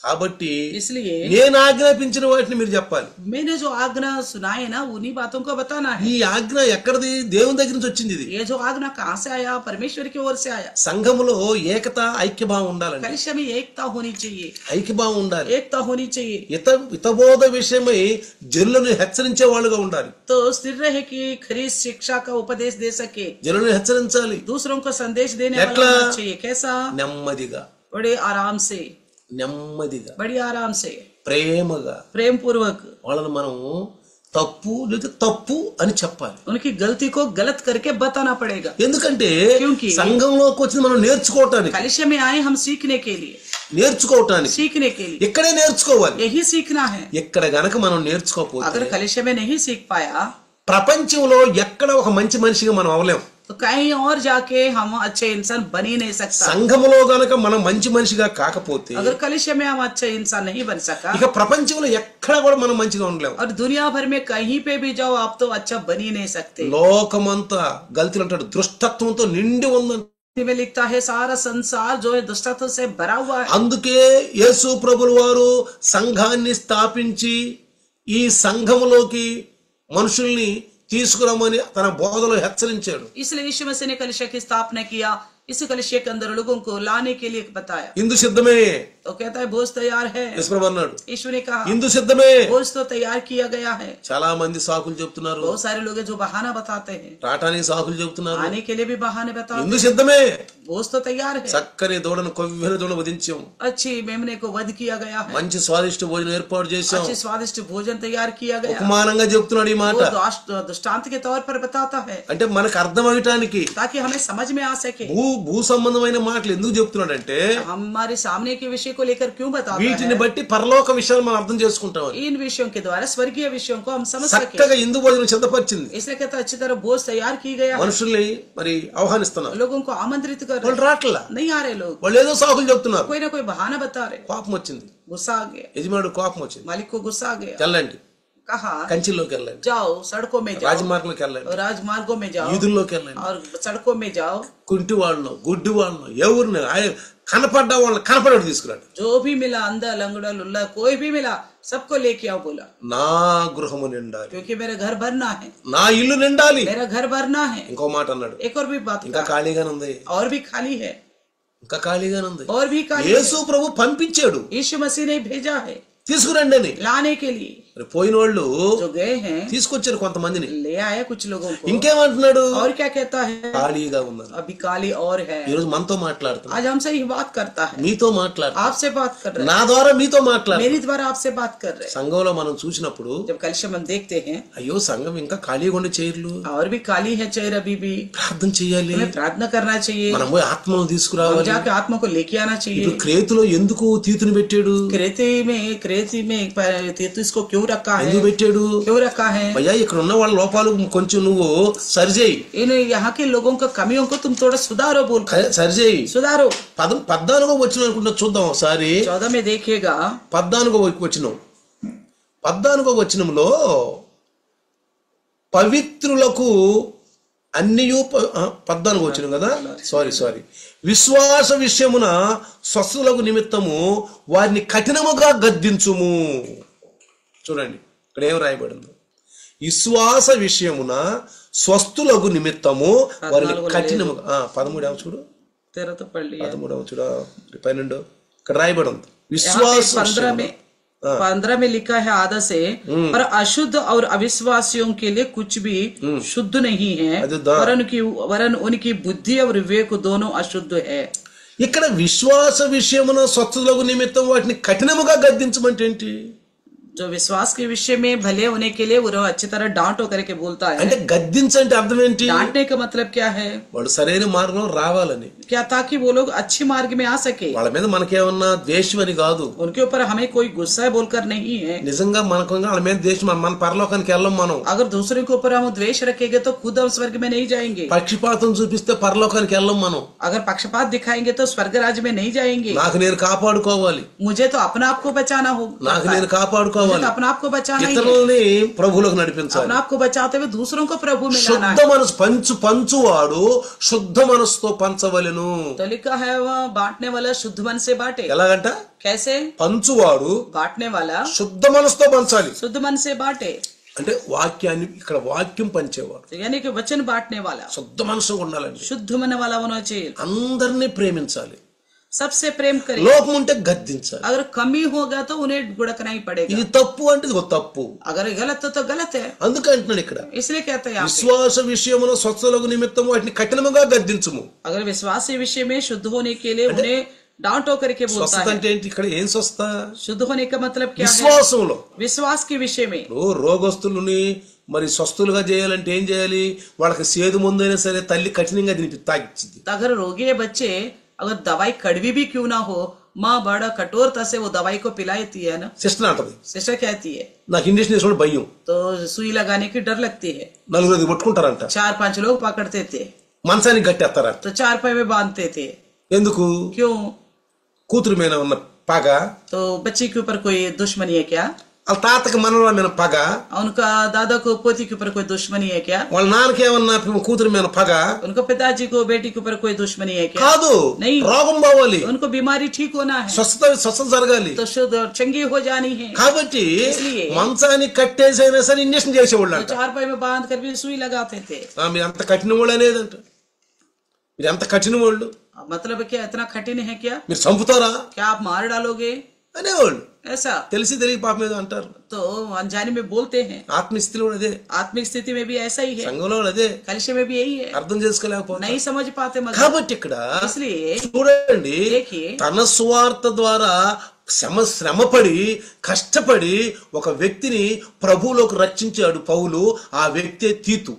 కాబట్టి इसलिए నేను ఆజ్ఞాపించిన వాటిని మీరు చెప్పాలి. मैंने जो आज्ञा सुनाई ना उन्हीं बातों को बताना है। ఈ ఆజ్ఞ ఎక్కడిది? దేవుని దగ్గర నుంచి వచ్చింది. ఇది ये जो आज्ञा कहाँ से आया? परमेश्वर की ओर से आया। సంఘములో ఏకత, ఐక్యభావం ఉండాలండి. कलिशा में एकता होनी चाहिए, ఐక్యభావం ఉండాలి. एकता होनी चाहिए। హితబోధ విషయమై జనులను హెచ్చరించే వాళ్ళుగా ఉండాలి. तो स्थिर रहे कि खरी शिक्षा का उपदेश दे सके, జనులను హెచ్చరించాలి. दूसरों को संदेश देने वाला ఎట్లా? होना चाहिए। कैसा? నెమ్మదిగా, बड़े आराम से, నెమ్మదిగా, बड़ी आराम से, ప్రేమగా प्रेम पूर्वक వాళ్ళని మనం తప్పు లేదా తప్పు అని చెప్పాలి. उनकी गलती को गलत करके बताना पड़ेगा। ఎందుకంటే क्योंकि సంఘంలోకి వచ్చింది మనం నేర్చుకోవటానికి, कलिशा में आए हम सीखने के लिए, నేర్చుకోవటానికి. सीखने के लिए ఇక్కడే నేర్చుకోవాలి. यही सीखना है। ఇక్కడ గనక మనం నేర్చుకోకపోతే अगर कलिशा में नहीं सीख पाया ప్రపంచంలో ఎక్కడ ఒక మంచి మనిషిగా మనం అవలేం. तो कहीं और जाके हम अच्छे इंसान बन ही नहीं सकता. సంఘములో గనక మనం మంచి మనిషిగా కాకపోతే अगर कलिशा में हम अच्छे इंसान नहीं बन सका ఇక ప్రపంచంలో ఎక్కడ కూడా మనం మంచిగా ఉండలేం. और दुनिया भर में कहीं पे भी जाओ आप तो अच्छा बन ही नहीं सकते. లోకమంతా గల్తీలు అంటాడు దృష్టత్వంతో నిండి ఉందంట. में लिखता है सारा संसार जो है दुष्टत्व से भरा हुआ है. అందుకే యేసు ప్రభువు వారు సంఘాన్ని స్థాపించి ఈ సంఘములోకి మనుషుల్ని తీసుకురమని తన బోధలో హెచ్చరించాడు. इसलिए यीशु मसीह ने कलीसिया की स्थापना किया. इस कलीसिया के अंदर लोगों को लाने के लिए बताया. ఇందు సిద్ధమే तो कहता है भोज तैयार है. యేసు ప్రభు అన్నాడు यीशु ने कहा ఇందు సిద్ధమే. भोज तो तैयार किया गया है. చాలా మంది సాకులు చెప్తున్నారు, बहुत सारे लोग हैं जो बहाना बताते हैं, రాటానికి సాకులు చెప్తున్నారు. आने के लिए भी बहाने बताते ఇందు हैं. సిద్ధమే. भोज तो तैयार है. చక్కని దూడను కొవ్విన దూడను వధించాం, अच्छी मेमने को वध किया गया है. మంచి స్వాదిష్ట భోజనం ఏర్పాటు చేశాం. अच्छी स्वादिष्ट भोजन तैयार किया गया. ఉపమానంగా చెప్తున్నాడు ఈ మాట. वो दृष्टांत के तौर पर बताता है అంటే మనకు అర్థమవటానికి ताकि हमें समझ में आ सके. భూ సంబంధమైన మాటలు ఎందుకు చెప్తున్నాడంటే हमारे सामने के विषय को लेकर क्यों बताता వీటిని है. బట్టి పరలోక విషయాలు మనం అర్థం చేసుకుంటాం. इन विषयों के द्वारा स्वर्गीय विषयों को हम समझ सके. చక్కగా హిందూ భోజనం సిద్ధపరిచింది. इसलिए कहता अच्छी तरह भोज तैयार की गया है. మనుషుల్ని మరి ఆహ్వానిస్తున్నారు, लोगों को आमंत्रित कर వాళ్ళు रहे. రాట్లా, नहीं आ रहे लोग, వాళ్ళు ఏదో సాకులు చెప్తున్నారు. कोई ना कोई बहाना बता रहे. కోపం వచ్చింది, गुस्सा आ गया, యజమానుడు కోపం వచ్చింది. मालिक को गुस्सा आ गया. వెళ్ళండి, कहा కంచిలోకి వెళ్ళండి, जाओ सड़कों में जाओ, రాజమార్గంలోకి వెళ్ళండి, राजमार्गों में जाओ వీధుల్లోకి వెళ్ళండి, और सड़कों में जाओ. కుంటి వాళ్ళను గుడ్డి వాళ్ళను ఎవరిని కనపడ్డా వాళ్ళని కనపడేట్టు తీసుకురాడు. जो भी मिला अंधा लंगड़ा लुल्ला कोई भी मिला सबको लेके आओ बोला, నా గృహము నిండాలి, क्योंकि मेरा घर भरना है, నా ఇల్లు నిండాలి. मेरा घर भरना है. ఇంకో మాట అన్నాడు, एक और भी बात ఇంకా कहा, ఖాళీగానే ఉంది, और भी खाली है, ఇంకా ఖాళీగానే ఉంది. और भी खाली है. యేసు ప్రభు పంపించాడు, यीशु मसीह ने भेजा है తీసుకురండి అని. लाने के लिए. మరి పోయిన వాళ్ళు जो गए हैं తీసుకొచ్చారు కొంతమందిని. ले आए कुछ लोगों को. ఇంకేమంటున్నాడు, और क्या कहता है, ఖాళీగా ఉన్నారు. अभी खाली और है. ఈ రోజు మనతో మాట్లాడుతున్నా, आज हमसे ही बात करता है, మీతో మాట్లాడుతున్నా, आपसे बात कर रहे నా ద్వారా మీతో మాట్లాడు. मेरे द्वारा आपसे बात कर रहे हैं. సంఘంలో మనం చూసినప్పుడు जब कलिशम हम देखते हैं అయ్యో సంఘం ఇంకా ఖాళీగా ఉండే చైర్లు, और भी खाली है चेयर अभी भी, ప్రార్థన చేయాలి, हमें प्रार्थना करना चाहिए, మనం పోయి ఆత్మను हम తీసుకురావాలి. जाके आत्मा को लेके आना चाहिए. ఇప్పుడు క్రేతులో ఎందుకు తీతుని పెట్టాడు, क्रेती में तीतु इसको क्यों रखा है, ఎందుకు పెట్టాడు? क्यों रखा है. భయ్యా ఇక్కడ ఉన్న వాళ్ళ లోపాలు కొంచెం నువ్వు సరిచేయి, इन यहाँ के लोगों का कमियों को तुम थोड़ा सुधारो, बोल సరిచేయి. सुधारो. 14వ వచనం అనుకుంటా, చూద్దాం ఒకసారి. 14 में देखिएगा, 14వ వచనం, 14వ వచనంలో పవిత్రులకు అన్నియు 14వ వచనం కదా, సారీ విశ్వాస విషయమున స్వస్థులకు నిమిత్తము వారిని కఠినముగా గద్దించుము. చూడండి ఇక్కడ ఏం రాయబడిందో, విశ్వాస విషయమున స్వస్థులకు నిమిత్తము వారిని కఠినముగా. 13వ చూడు, 13వ చూడ 12 ఇక్కడ రాయబడి ఉంది. విశ్వాస 15 में लिखा है आधा से, पर अशुद्ध और अविश्वासियों के लिए कुछ भी शुद्ध नहीं है, वरन उनकी बुद्धि और विवेक दोनों अशुद्ध है. ఇక్కడ విశ్వాస విషయమున స్వస్థులకు నిమిత్తం వాటిని కఠినముగా గద్దించమంటే ఏంటి? जो विश्वास के विषय में भले होने के लिए वो अच्छी तरह डांटो करके बोलता है. అంటే గద్దించంటే అర్థం ఏంటి? डांटने का मतलब क्या है, వాళ్ళు సరైన మార్గంలో రావాలని. क्या ताकि वो लोग अच्छी मार्ग में आ सके. వాళ్ళ మీద మనకేమన్నా ద్వేషం అని కాదు, उनके ऊपर हमें कोई गुस्सा बोलकर नहीं है. నిజంగా మనకు వాళ్ళ మీద ద్వేషం, మన పరలోకానికి వెళ్ళం మనం. अगर दूसरे के ऊपर हम द्वेष रखेंगे तो खुद हम स्वर्ग में नहीं जाएंगे. పక్షపాతం చూపిస్తే పరలోకానికి వెళ్ళం మనం. अगर पक्षपात दिखाएंगे तो स्वर्ग राज्य में नहीं जाएंगे. నాకు నేను కాపాడుకోవాలి, मुझे तो अपना आप को बचाना होगा, నాకు నేను కాపాడుకోవాలి, अपना आप को बचाना ही है. ఇతరులని ప్రభువులకు నడిపించాలి. अपना आप को बचाते हुए दूसरों को प्रभु में लाना శుద్ధ है. మనసు పంచువాడు శుద్ధ మనసుతో పంచవలెను. तो लिखा है वह बांटने वाला शुद्ध मन से बांटे. ఎలాగంట? कैसे? పంచువాడు बांटने वाला శుద్ధ మనసుతో పంచాలి. शुद्ध मन से बांटे. అంటే వాక్యాన్ని, ఇక్కడ వాక్యం పంచేవాడు तो यानी कि वचन बांटने वाला శుద్ధ మనసు ఉండాలండి. शुद्ध मन वाला होना चाहिए. అందరినీ ప్రేమించాలి, सबसे प्रेम करिए. లోపం ఉంటే గద్దించాలి. अगर कमी होगा तो उन्हें गुड़कना ही पड़ेगा. ఇది తప్పు అంటే ఇది ఒక తప్పు. अगर गलत तो गलत है. అందుకే అంటున్నాడు ఇక్కడ, इसलिए कहते हैं यहाँ पे, విశ్వాస విషయమున స్వస్థలకు నిమిత్తం వాటిని కఠినముగా గద్దించుము. अगर विश्वास के विषय में शुद्ध होने के लिए उन्हें डांटो करके बोलता స్వస్థత है. అంటే ఏంటి? ఇక్కడ ఏం స్వస్థ? शुद्ध होने का मतलब क्या है? విశ్వాసంలో. विश्वास के विषय में. రోగస్తులని మరి స్వస్థులుగా చేయాలంటే ఏం చేయాలి? వాళ్ళకి సేదు ముందైనా సరే తల్లి కఠినంగా తాగిచ్చింది. अगर रोगी है बच्चे, अगर दवाई कड़वी भी क्यों ना हो, माँ बड़ा कठोरता से वो दवाई को पिलाती है ना, సిస్టర్ అంటది सिस्टर कहती है నాకు ఇంజక్షన్ వేసుకోవడం భయం, तो सुई लगाने की डर लगती है। నలుగురు అది పట్టుకుంటారంట, 4-5 लोग पकड़ते थे మంచానికి గట్టేస్తారంట. तो चारपाई में बांधते थे। ఎందుకు? क्यों? కూతురు మీద ఉన్న పగ, तो बच्ची के ऊपर कोई दुश्मनी है क्या? వాళ్ళ తాతకి మనవల మీద పగ, उनका दादा को पोती के ऊपर कोई दुश्मनी है क्या? వాళ్ళ నాన్నకి ఏమన్నా కూతురు మీద పగ उनको पिताजी को बेटी के ऊपर कोई दुश्मनी है क्या? కాదు, नहीं, రోగం పోవాలి, उनको बीमारी ठीक होना है, స్వస్థత జరగాలి. तो शुद्ध और चंगी हो जानी है। కాబట్టి इसलिए మంచానికి కట్టేసైనా సరే ఇంజక్షన్ చేసేవాళ్ళు तो అంట. चारपाई में बांध कर भी सुई लगाते थे। మీరు అంత కఠిన వాళ్ళు అనేదంట, మీరు ఎంత కఠిన వాళ్ళు, मतलब क्या इतना कठिन है क्या? మీరు చంపుతారా क्या आप मार डालोगे? అనేవాళ్ళు. ऐसा తెలిసి తెలియక పాప మీద అంటారు. तो अनजाने में बोलते हैं। ఆత్మస్థితిలో కూడా అదే, आत्मिक स्थिति में भी ऐसा ही है, సంఘంలో కూడా అదే, कलिशे में भी यही है, అర్థం చేసుకోలేకపోతే. नहीं समझ पाते मगर। కాబట్టి ఇక్కడ इसलिए చూడండి, देखिए, తన సువార్త ద్వారా శ్రమపడి కష్టపడి ఒక వ్యక్తిని ప్రభువులోకి రక్షించాడు పౌలు. ఆ వ్యక్తే తీతు.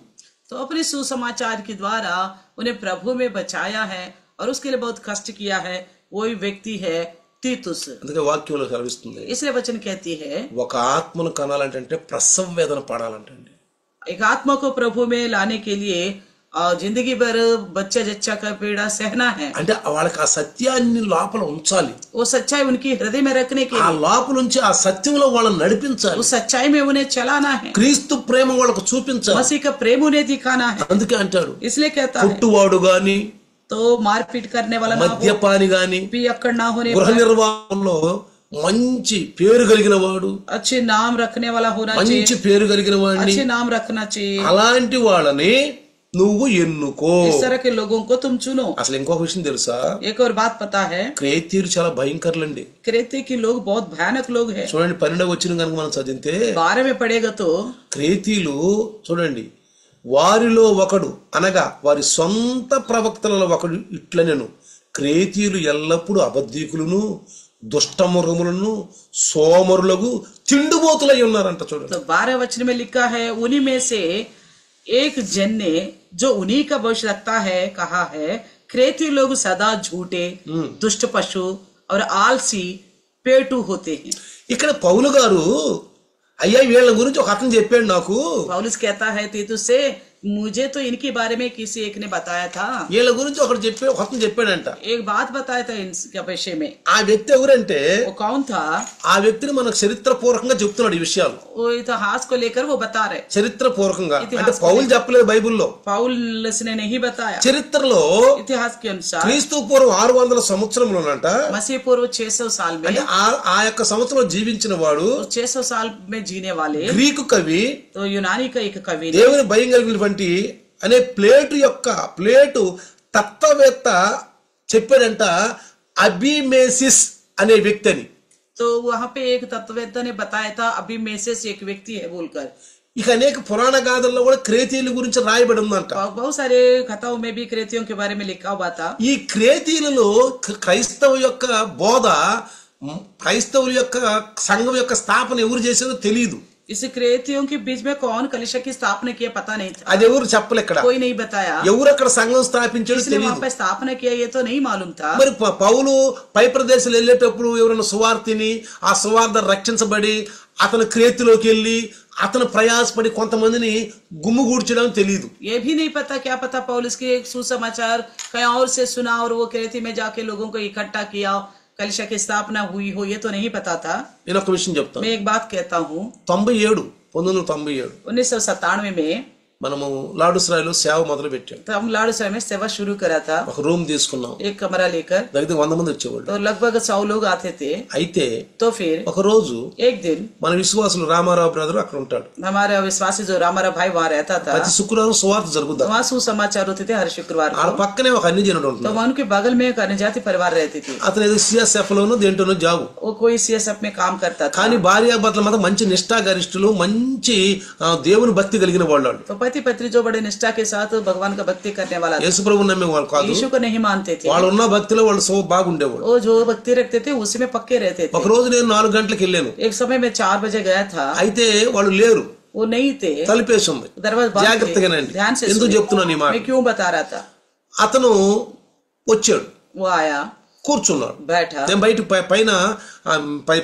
तो अपने सुसमाचार के द्वारा उन्हें प्रभु में बचाया है और उसके लिए बहुत कष्ट किया है, वही व्यक्ति है तीतुस। అందుకే వాక్యంలో సెలవిస్తుంది, इसलिए वचन कहती है ఒక ఆత్మను కనాలంటే ప్రసవ వేదన పడాలంటండి. एक आत्मा को प्रभु में लाने के लिए जिंदगी भर बच्चा जच्चा का पीड़ा सहना है। అంటే వాళ్ళకి ఆ సత్యాన్ని లోపల ఉంచాలి, वो सच्चाई उनकी हृदय में रखने के ఆ लिए లోపల నుంచి ఆ సత్యంలో వాళ్ళని నడిపించాలి, उस सच्चाई में उन्हें चलाना है, క్రీస్తు ప్రేమ వాళ్ళకు చూపించాలి. मसीह का प्रेम उन्हें दिखाना है। అందుకే అంటాడు, इसलिए कहता है పుట్టువాడు గాని, तो मारपीट करने वाला ना हो, మద్యపాని గాని, पियक्कड़ ना होने గృహ वाला, నిర్వాహంలో మంచి పేరు కలిగిన వాడు, अच्छे नाम रखने वाला होना మంచి चाहिए, పేరు కలిగిన వాడిని, अच्छे नाम रखना चाहिए। అలాంటి వాళ్ళని నువ్వు ఎన్నుకో. इस तरह के लोगों को तुम चुनो। అసలు ఇంకొక విషయం తెలుసా, एक और बात पता है, క్రేతీయులు చాలా భయంకరులండి. क्रेते के लोग बहुत भयानक लोग हैं। చూడండి 12వ వచనం కనుక మనం చదివితే, 12 में पढ़ेगा तो క్రేతీయులు చూడండి, వారిలో ఒకడు అనగా వారి సొంత ప్రవక్తలలో ఒకడు ఇట్లనెను, క్రేతీయులు ఎల్లప్పుడూ అబద్ధీకులను దుష్టమృగములను సోమరులకు తిండిబోతులై ఉన్నారంట. చూడండి, तो 12 वचन में लिखा है, उन्हीं में से एक जन ने जो उन्हीं का भविष्य रखता है कहा है, क्रेती लोग सदा झूठे, दुष्ट पशु और आलसी पेटू होते हैं। ఇక్కడ పౌలు గారు అయ్యా వీళ్ళ గురించి ఒక అతను చెప్పాడు నాకు, पौलुस कहता है तीतुस से, मुझे तो इनके बारे में किसी एक ने बताया था, వీళ్ళ గురించి ఒక అతను చెప్పాడంట. एक बात बताया था इनके विषय में। ఆ వ్యక్తి ఎవరంటే, वो कौन था? ఆ వ్యక్తిని మనకు చరిత్రపూర్వకంగా చెప్తున్నాడు ఈ విషయాలు. वो इतिहास को लेकर वो बता रहे। చరిత్రపూర్వకంగా ఇతిహాస్ అంటే పౌలు చెప్పలేదు బైబిల్లో, पौलुस ने नहीं बताया। చరిత్రలో इतिहास के अनुसार క్రీస్తు పూర్వం 600 సంవత్సరంలోనంట, मसीह पूर्व 600 साल में, అంటే ఆ యొక్క సంవత్సరంలో జీవించిన వాడు 600 साल में जीने वाले గ్రీకు కవి, तो यूनानी का एक कवि ने దేవుని భయం కలిగినటువంటి అనే ప్లేటు తత్వవేత్త చెప్పాడంట అబిమేసిస్ అనే వ్యక్తి అని. तो वहां पे एक तत्ववेत्ता ने बताया था, अभी में से एक व्यक्ति है बोलकर। ఇక అనేక పురాణ గాథల్లో కూడా క్రేతీయుల గురించి రాయబడి ఉందంట. बहुत सारे कथाओं में भी क्रेतियों के बारे में लिखा हुआ था। ఈ క్రేతీయులలో క్రైస్తవ యొక్క బోధ, క్రైస్తవుల యొక్క సంఘం యొక్క స్థాపన ఎవరు చేసేదో తెలియదు. इस क्रेतियों के बीच में कौन कलिशा की स्थापना किया पता नहीं था, అది ఎవరు చెప్పలే. ఇక్కడ कोई नहीं बताया। ఎవరు అక్కడ సంఘం స్థాపించాడో किसने वहां తెలియదు. पे स्थापना किया ये तो नहीं मालूम था। మరి పౌలు పై ప్రదేశాలు వెళ్ళేటప్పుడు ఎవరైనా సువార్తిని, ఆ సువార్త రక్షించబడి అతను క్రేతిలోకి వెళ్ళి అతను ప్రయాసపడి కొంతమందిని గుమ్ముగూడ్చడం తెలియదు. ये भी नहीं पता, क्या पता पौलुस के एक सुसमाचार कहीं और से सुना और वो क्रेती में जाके लोगों को इकट्ठा किया, कलिशा की स्थापना हुई हो, ये तो नहीं पता था। నేను ఒక విషయం చెప్తాను. मैं एक बात कहता हूँ, 1997 1997 में మనము లాడుసరాయిలో సేవ మొదలు పెట్టాం. तो हम लाड़ूसराय में सेवा शुरू करा था। ఒక రూమ్ తీసుకున్నాం, एक कमरा लेकर, దగ్గర 100 మంది వచ్చేవాళ్ళు. तो लगभग 100 लोग आते थे। అయితే तो फिर ఒక రోజు एक दिन మన విశ్వాసులు రామారావు బ్రదర్ అక్కడ ఉంటాడు. हमारा विश्वासी जो रामारा भाई वहाँ रहता था, ప్రతి శుక్రవారం సువార్త జరుగుద్ది. वहाँ सुसमाचार होते थे हर शुक्रवार ఆడ को। పక్కనే ఒక అన్ని జనుడు तो ఉంటున్నాడు. वहाँ उनके बगल में एक अन्यजाति परिवार रहती थी। అతను ఏదో సిఎస్ఎఫ్ లోనో దేంట్లోనో జాబు. वो कोई सीएसएफ में काम करता था। కానీ భార్యాభర్తల మధ్య మంచి నిష్ఠాగరిష్ఠులు, మంచి దేవుని భక్తి కలిగిన వాళ్ళు. तो पति पत्नी जो बड़े निष्ठा के साथ भगवान का भक्ति करने वाला था, యేసు ప్రభు నమ్మే వాళ్ళు కాదు, यीशु को नहीं मानते थे। వాళ్ళు ఉన్న భక్తిలో వాళ్ళు సో బాగుండేవాళ్ళు. वो जो भक्ति रखते थे उसी में पक्के रहते थे। ఒక రోజు నేను 4 గంటలకు వెళ్ళాను. एक समय में 4 बजे गया था, అయితే వాళ్ళు లేరు, वो नहीं थे, తలుపేసి ఉంది. दरवाजा बंद थे। జాగ్రత్తగానండి, ध्यान से ఎందుకు सुनिए, చెప్తున్నాను ఈ మాట. मैं क्यों बता रहा था। అతను వచ్చాడు, वो आया, కూర్చున్నాడు. बैठा నేను బయట పైన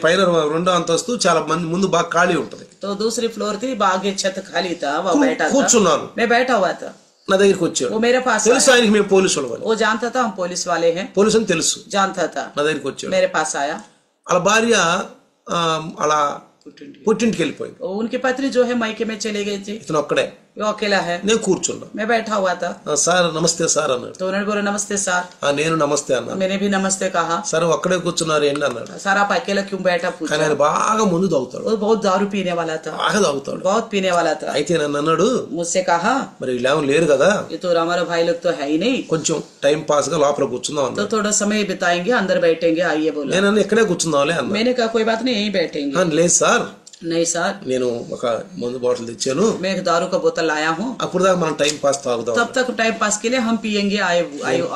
పైన రెండో అంతస్తు చాలా మంది ముందు బాగా ఖాళీ ఉంటది. तो दूसरी फ्लोर थी, आगे छत खाली था, वहाँ बैठा था, కూర్చున్నాను. मैं बैठा हुआ था, నా దగ్గరికి వచ్చాడు. वो मेरे पास తెలుసు ఆయనకి మేము పోలీసు వాళ్ళని, वो जानता था हम पुलिस वाले हैं, పోలీసు అని తెలుసు. जानता था, నా దగ్గరికి వచ్చాడు. मेरे पास आया. వాళ్ళ భార్య అలా పుట్టింటికి వెళ్ళిపోయింది. उनकी पत्नी जो है मायके में चली गई थी, ఇతను ఒక్కడే. वो अकेला है. నేను కూర్చున్నా. मैं बैठा हुआ था. సార్ నమస్తే సార్ అన్నాడు. तो उन्होंने बोला नमस्ते सर. నేను నమస్తే అన్నాను. मैंने भी नमस्ते कहा. సరే ఒక్కడే కూర్చున్నారు ఏంటి అన్నాడు. सर आप अकेला क्यों बैठा, కానీ पूछा. ఆయన బాగా ముందు తాగుతాడు, वो बहुत दारू पीने वाला था, బాగా తాగుతాడు. बहुत पीने वाला था. అయితే నన్ను అన్నాడు, मुझसे कहा మరి వీళ్ళేమో లేరు కదా, ये तो हमारे भाई लोग तो है ही नहीं, కొంచెం టైం పాస్ గా లోపల కూర్చుందాం तो అన్నాడు. थोड़ा समय बिताएंगे, अंदर बैठेंगे, आइए बोला. నేను అన్న ఇక్కడే కూర్చుందాంలే అన్నా. मैंने कहा कोई बात नहीं, यहीं बैठेंगे. లేదు సార్, नहीं सर, నేను ఒక మందు బాటిల్ తెచ్చాను, मैं एक दारू का बोतल लाया हूँ, అప్పుడు దాకా మనం టైం పాస్ తాగుదాం. तब तक टाइम पास के लिए हम पियेंगे,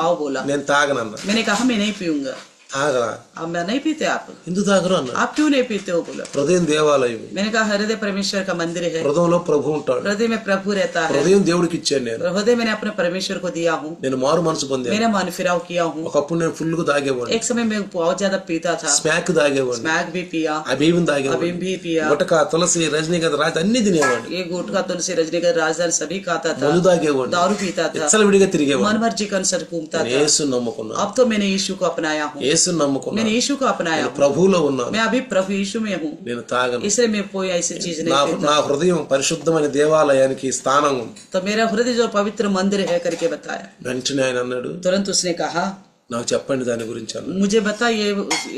आओ बोला. నేను తాగనన్నా. मैंने कहा मैं नहीं पीऊंगा. తాగరా? अब मैं नहीं पीते आप. ఎందుకు తాగరు అన్నా. आप क्यों नहीं पीते हो बोला. హృదయం దేవాలయం, मैंने कहा हृदय परमेश्वर का मंदिर है, హృదయంలో ప్రభు ఉంటాడు. हृदय में प्रभु रहता है, హృదయం దేవుడికి ఇచ్చాను నేను. हृदय मैंने अपने परमेश्वर को दिया हूँ, నేను మారు మనసు పొందాను. मैंने मन फिराव किया हूँ. ఒకప్పుడు నేను ఫుల్ గా తాగేవాడిని, एक समय मैं बहुत ज्यादा पीता था, స్మాక్ తాగేవాడిని, स्मैक भी पिया, అభీవం अभी తాగేవాడిని, भी पिया, గుటక తులసి రజనీగంధ రాజ అన్ని తినేవాడిని, ये गुटखा तुलसी रजनीगंध राजदान सभी खाता था, మందు తాగేవాడిని, दारू पीता था, విచ్చలవిడిగా తిరిగేవాడిని. मन मर्जी के अनुसार घूमता था. యేసు నమ్ముకున్నాను, अब तो मैंने यीशु को अपनाया हूँ, యేసు నమ్ముకున్నాను, मैंने यीशु को अपनाया हूँ, ప్రభువులో ఉన్నాను. मैं अभी प्रभु यीशु में हूँ, నేను తాగను. इसलिए मैं कोई ऐसी चीज नहीं నా पीता. నా హృదయం పరిశుద్ధమైన దేవాలయానికి స్థానం ఉంది. तो मेरा हृदय जो पवित्र मंदिर है करके बताया. వెంటనే ఆయన అన్నాడు, तुरंत उसने कहा నాకు చెప్పండి దాని గురించి అన్నాడు. मुझे बताइए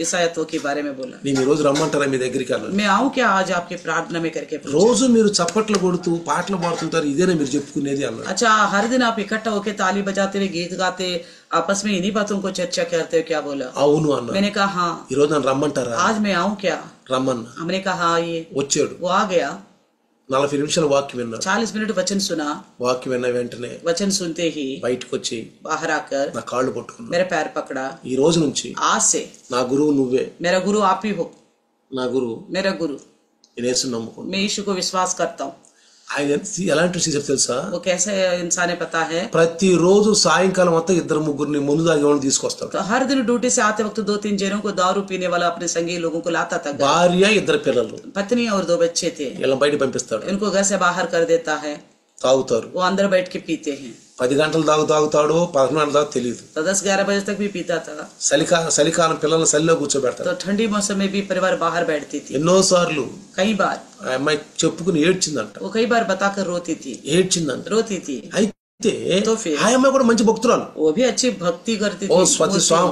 इस आयतों के बारे में बोला. నేను ఈ రోజు రమ్మంటారా మీ దగ్గరికి అన్నాడు. मैं आऊँ क्या आज आपकी प्रार्थना में करके पूछा. రోజు మీరు చప్పట్లు కొడుతూ పాటలు పాడుతుంటారు, ఇదేనా మీరు చెప్పుకునేది అన్నాడు. अच्छा, हर दिन आप इकट्ठा होके ताली बजाते हुए गीत गाते आपस में इन्हीं बातों को चर्चा करते हो क्या बोला. అవును అన్నాడు. मैंने कहा हाँ. ఈ రోజు నన్ను రమ్మంటారా? आज मैं आऊँ क्या. రమ్మన్నా. हमने कहा आइए. వచ్చాడు. वो आ गया. 40 నిమిషాలు వాక్యం విన్నాడు. 40 मिनट वचन सुना. వాక్యం విన్న వెంటనే वचन सुनते ही బయటకు వచ్చి बाहर आकर నా కాళ్ళు పట్టుకున్నాడు. मेरे पैर पकड़ा. ఈ రోజు నుంచి आज से నా గురువు నువ్వే, मेरा गुरु आप ही हो. నా గురువు, मेरा गुरु. నేను యేసు నమ్ముకున్నాను. मैं यीशु को विश्वास करता हूँ. ఆయన ఎలాంటి టీచర్ తెలుసా? वो कैसे इंसान है पता है. ప్రతి రోజు సాయంకాలం అంతా ఇద్దరు ముగ్గురిని ముందు తాగేవాళ్ళని తీసుకొస్తాడు. तो हर दिन ड्यूटी से आते वक्त 2-3 जनों को दारू पीने वाला अपने संगी लोगों को लाता था. భార్య ఇద్దరు పిల్లలు, पत्नी और 2 बच्चे थे. వీళ్ళని బయట పంపిస్తాడు. इनको घर से बाहर कर देता है. తాగుతారు. वो अंदर बैठ के पीते हैं. 10 గంటలు తాగుతాడో 11 గంటలు తాగు తెలియదు. तो 10-11 बजे तक भी पीता था. చలికాలం పిల్లల్ని చలిలో కూర్చోబెడతాడు. तो ठंडी मौसम में भी परिवार बाहर बैठती थी. ఎన్నో సార్లు कई बार ఆ అమ్మాయి చెప్పుకుని ఏడ్చిందంట. वो कई बार बताकर रोती थी. ఏడ్చిందంట. रोती थी. అయితే तो फिर ఆ అమ్మాయి కూడా మంచి భక్తురాలు. वो भी अच्छी भक्ति करती ఓ थी. స్వతి స్వామి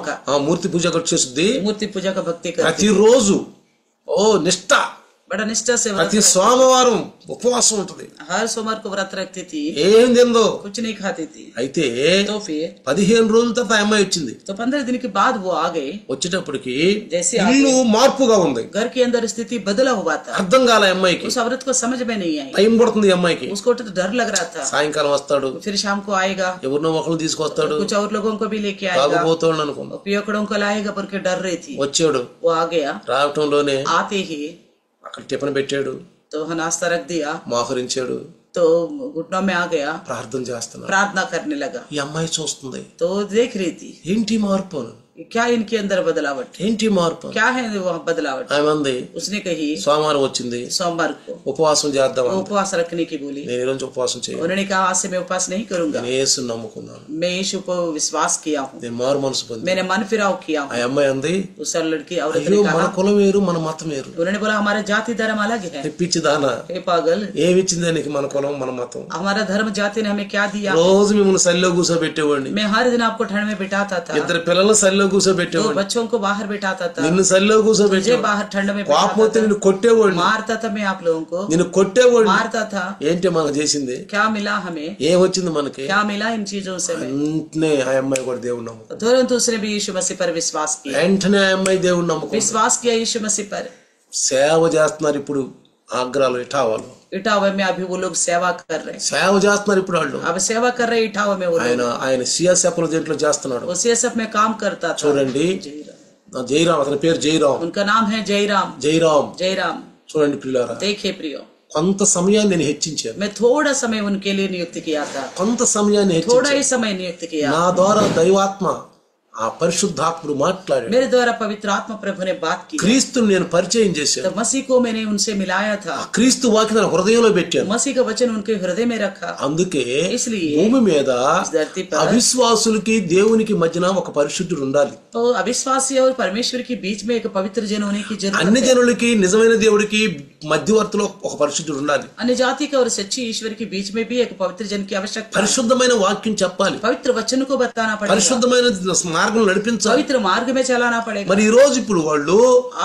మూర్తి పూజ చేస్తుంది. मूर्ति पूजा का भक्ति करती. ప్రతిరోజు ఓ నిష్ఠ, बड़ा निष्ठा से व्रत ప్రతి సోమవారం ఉపవాసం ఉంటది. हर सोमवार को व्रत रखती थी. ఏం తిందో. कुछ नहीं खाती थी. అయితే तो फिर 15 రోజుల తర్వాత ఆ అమ్మాయి వచ్చింది. तो 15 दिन के बाद वो आ गए. వచ్చేటప్పటికి जैसे ఇల్లు మార్పుగా ఉంది. घर के अंदर स्थिति बदला हुआ था. అర్థం కాల అమ్మాయికి. उस औरत को समझ में नहीं आई. టైం పడుతుంది ఈ అమ్మాయికి. उसको तो डर लग रहा था. సాయంకాలం వస్తాడు, फिर शाम को आएगा, ఎవరినో ఒకరిని తీసుకొస్తాడు, कुछ और लोगों को भी लेके आएगा, తాగుబోతాడు అనుకున్నా. पियकड़ों को लाएगा पर के डर रही थी. వచ్చాడు. वो आ गया. రావటంలోనే आते ही అక్కడ టిఫిన్ పెట్టాడు, तो नाश्ता रख दिया. మోహరించాడు, तो घुटनों में आ गया, ప్రార్థన చేస్తున్నాడు. प्रार्थना करने लगा. ఈ అమ్మాయి చూస్తుంది, तो देख रही थी ఏంటి మార్పు, क्या इनके अंदर बदलावट, ఏంటి మార్పు. क्या है वहाँ बदलावट. ఆమె అంది, उसने कही సోమవారం వచ్చింది, सोमवार को ఉపవాసం చేద్దాం. उपवास रखने की बोली. నేను ఈ రోజు ఉపవాసం చేయను. उन्होंने कहा आज से मैं उपवास नहीं करूंगा. నేను యేసుని నమ్ముకున్నాను, मैं यीशु को विश्वास किया हूँ, నేను మారు మనసు పొంది. मैंने मन फिराव किया ఆ हूँ. అమ్మాయి అంది, उस लड़की औरत అయ్యో ने మన कहा, కులం వేరు మన మతం వేరు. उन्होंने बोला हमारा जाति धर्म अलग है. తెప్పించిదానా, हे पागल, ఏమిచ్చింది నీకు మన కులం మన మతం. हमारा धर्म जाति ने हमें क्या दिया. రోజు మిమ్మల్ని సల్లిలో కూర్చోబెట్టేవాడిని, मैं हर दिन आपको ठंड में बिठाता था. ఇద్దరు పిల్లలు సల్లిలో दो కూర్చోబెట్టేవాడిని, बच्चों को बाहर बिठाता था. నిన్ను సల్లిలో मुझे కూర్చోబెట్టేవాడిని, बाहर ठंड में కోపం बिठाता వస్తే था. నిన్ను కొట్టేవాడిని, मारता था मैं आप लोगों को, నిన్ను కొట్టేవాడిని. मारता था. ఏంటి మనకు చేసింది, क्या मिला हमें, ఏం వచ్చింది మనకి. क्या मिला इन चीजों से हमें. వెంటనే ఆ అమ్మాయి కూడా దేవుడు నమ్ముకుంది. तुरंत उसने भी यीशु मसीह पर विश्वास किया. వెంటనే ఆ అమ్మాయి దేవుడు నమ్ముకుంది. विश्वास किया यीशु मसीह पर. సేవ చేస్తున్నారు ఇప్పుడు ఆగ్రాలో ఇటావాలో. इटावा में अभी वो लोग सेवा कर रहे हैं. సేవ చేస్తున్నారు ఇప్పుడు వాళ్ళు. अब सेवा कर रहे इटावा में वो लोग. ఆయన సిఎస్ఎఫ్ లో దీంట్లో చేస్తున్నాడు. वो सीएसएफ में काम करता था. చూడండి, జయరాం, అతని పేరు జయరాం. उनका नाम है जयराम. జయరాం. जयराम. చూడండి ప్రియులారా, देखिए प्रियो, కొంత సమయాన్ని నేను హెచ్చించాను. मैं थोड़ा समय उनके लिए नियुक्त किया था. కొంత సమయాన్ని थोड़ा హెచ్చించాను. ही समय नियुक्त किया. నా ద్వారా దైవాత్మ ఆ పరిశుద్ధాత్ముడు మాట్లాడాడు. मेरे द्वारा पवित्र आत्मा प्रभु ने बात की। క్రీస్తుని నేను పరిచయం చేశాను. तो मसीह को मैंने उनसे मिलाया था। ఆ క్రీస్తు వాక్యం నా హృదయంలో పెట్టాను. मसीह का वचन उनके हृदय में रखा। అందుకే इसलिए భూమి మీద इस धरती पर అవిశ్వాసులకి దేవునికి మధ్యన ఒక పరిశుద్ధుడు ఉండాలి. तो अविश्वासी और परमेश्वर के बीच में एक पवित्र जन होने की जरूरत అన్ని है। జనులకి నిజమైన దేవుడికి మధ్యవర్తిలో ఒక పరిశుద్ధుడు ఉండాలి. अन्य जाति के और सच्ची ईश्वर के बीच में भी एक पवित्र जन की आवश्यकता है। పరిశుద్ధమైన వాక్యం చెప్పాలి. पवित्र वचन को बताना पड़ेगा। పరిశుద్ధమైన మార్గం నడిపించాలి. पवित्र मार्ग में चलाना पड़ेगा। మరి ఈ రోజు ఇప్పుడు వాళ్ళు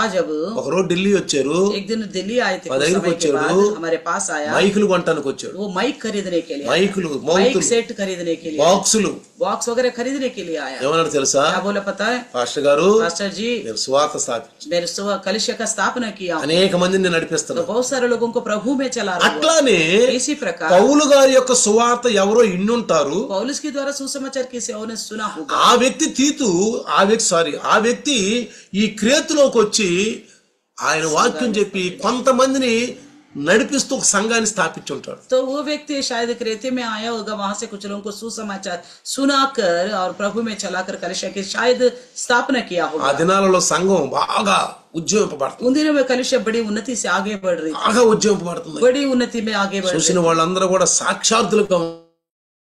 आज अब ఒకరోజు ఢిల్లీ వచ్చారు. एक दिन दिल्ली आए थे, మా कुछ దగ్గరికి समय के बाद వచ్చాడు. हमारे पास आया। మైకులు కొనడానికి వచ్చాడు. वो माइक खरीदने के लिए आया। మైకులు, माइक మౌతులు, सेट खरीदने के लिए, బాక్సులు बॉक्स वगैरह खरीदने के लिए आया। ఏమన్నారు తెలుసా? क्या बोला पता है? పాస్టర్ గారు पास्टर जी, నేను సువార్త స్థాపించి मेरे कलिशा का स्थापना किया, అనేక మందిని నేను तो నడిపిస్తున్నాను. बहुत सारे लोगों को प्रभु में चला रहा हूं। అట్లానే इसी प्रकार పౌలు గారి యొక్క సువార్త ఎవరో ఇన్నుంటారు. पौलुस के द्वारा सुसमाचार किसी और ने सुना होगा। ఆ వ్యక్తి తీతు ఆ వ్యక్తి ఈ క్రేతులోకి వచ్చి ఆయన వాక్యం చెప్పి కొంతమందిని నడిపిస్తూ ఒక సంఘాన్ని స్థాపించి ఉంటాడు. तो वो व्यक्ति शायद क्रेते में आया होगा, वहां से कुछ लोगों को सुसमाचार सुनाकर और प्रभु में चलाकर कलिशा की शायद स्थापना किया ఆ होगा। దినాలలో సంఘం బాగా ఉద్యమింపబడుతుంది. उन दिनों में कलिशा बड़ी उन्नति से आगे बढ़ रही थी, బాగా ఉద్యమింపబడుతుంది. बड़ी उन्नति में आगे बढ़ रही చూసిన వాళ్ళందరూ కూడా సాక్షార్థులుగా ఉంటున్నారు.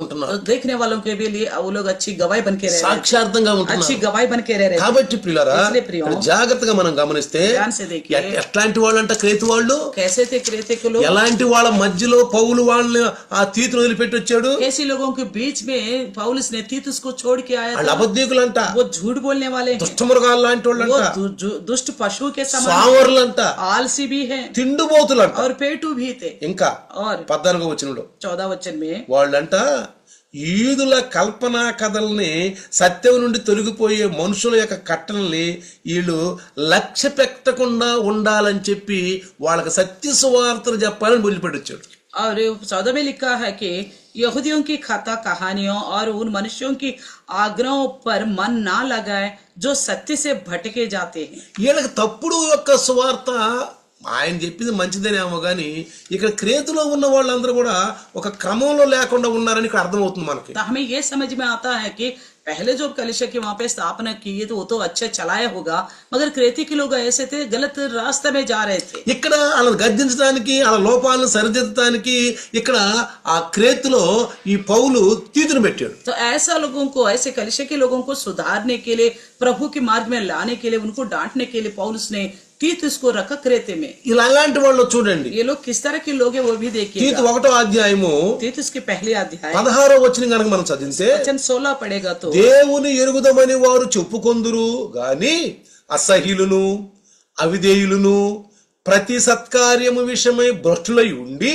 थी। देखने वालों के भी लिए वो लोग अच्छी गवाही बन के रह रहे हैं, సాక్షార్థంగా अच्छी ఉంటున్నారు. गवाही बन के रह रहे हैं। కాబట్టి ప్రియులారా इसलिए प्रियो, ఇక్కడ జాగ్రత్తగా మనం గమనిస్తే ध्यान से देखिए, ఎట్లాంటి వాళ్ళు అంట క్రేతు వాళ్ళు, कैसे थे क्रेते के लोग, ఎలాంటి వాళ్ళ మధ్యలో పౌలు వాళ్ళని ఆ తీతును వదిలిపెట్టి వచ్చాడు. कैसे लोगों के बीच में पौलुस ने तीतुस को छोड़ के आया వాళ్ళు था। అబద్ధికులంట, वो झूठ बोलने वाले हैं, దుష్టమృగాలు లాంటి वो వాళ్ళంట, दुष्ट पशु के समान సావర్లంట, आलसी भी है తిండుబోతులంట. और पेटू भी थे। ఇంకా और 14వ వచనంలో 14 वचन में వాళ్ళంట యూదుల కల్పనా కథల్ని, సత్యం నుండి తొలగిపోయే మనుషుల యొక్క కట్టల్ని వీళ్ళు లక్ష్య పెట్టకుండా ఉండాలని చెప్పి వాళ్ళకి సత్య సువార్తను చెప్పాలని వదిలిపెట్టొచ్చాడు. और 14 में लिखा है कि यहूदियों की कथा कहानियों और उन मनुष्यों की आज्ञाओं पर मन ना लगाए जो सत्य से भटके जाते हैं। వీళ్ళకి తప్పుడు యొక్క సువార్త ఆయన చెప్పింది మంచిదేనేమో గాని ఇక్కడ క్రేతులో ఉన్న వాళ్ళందరూ కూడా ఒక క్రమంలో లేకుండా ఉన్నారని ఇక్కడ అర్థమవుతుంది మనకి. तो हमें ये समझ में आता है कि पहले जो कलिशा की वहां पे स्थापना की तो वो तो अच्छा चलाया होगा, मगर क्रेती के लोग ऐसे थे, गलत रास्ते में जा रहे थे। ఇక్కడ వాళ్ళని గద్దించడానికి, వాళ్ళ లోపాలను సరిదిద్దడానికి ఇక్కడ ఆ క్రేతులో ఈ పౌలు తీతును పెట్టాడు. तो ऐसा लोगों को, ऐसे कलिशा के लोगों को सुधारने के लिए, प्रभु के मार्ग में लाने के लिए, उनको डांटने के लिए पौलुस ने तीतुस को रखा क्रेते में। ఇలా అలాంటి వాళ్ళు చూడండి. ये लोग किस तरह के लोग हैं वो भी देखिए। తీతు 1వ అధ్యాయము तीतुस के पहले अध्याय 16వ వచనం కనుక మనం చదివితే, वचन 16 पड़ेगा तो, దేవుని ఎరుగుదమని వారు చెప్పుకొందురు గాని అసహ్యులను అవిధేయులను ప్రతి సత్కార్యము విషయమై భ్రష్టులై ఉండి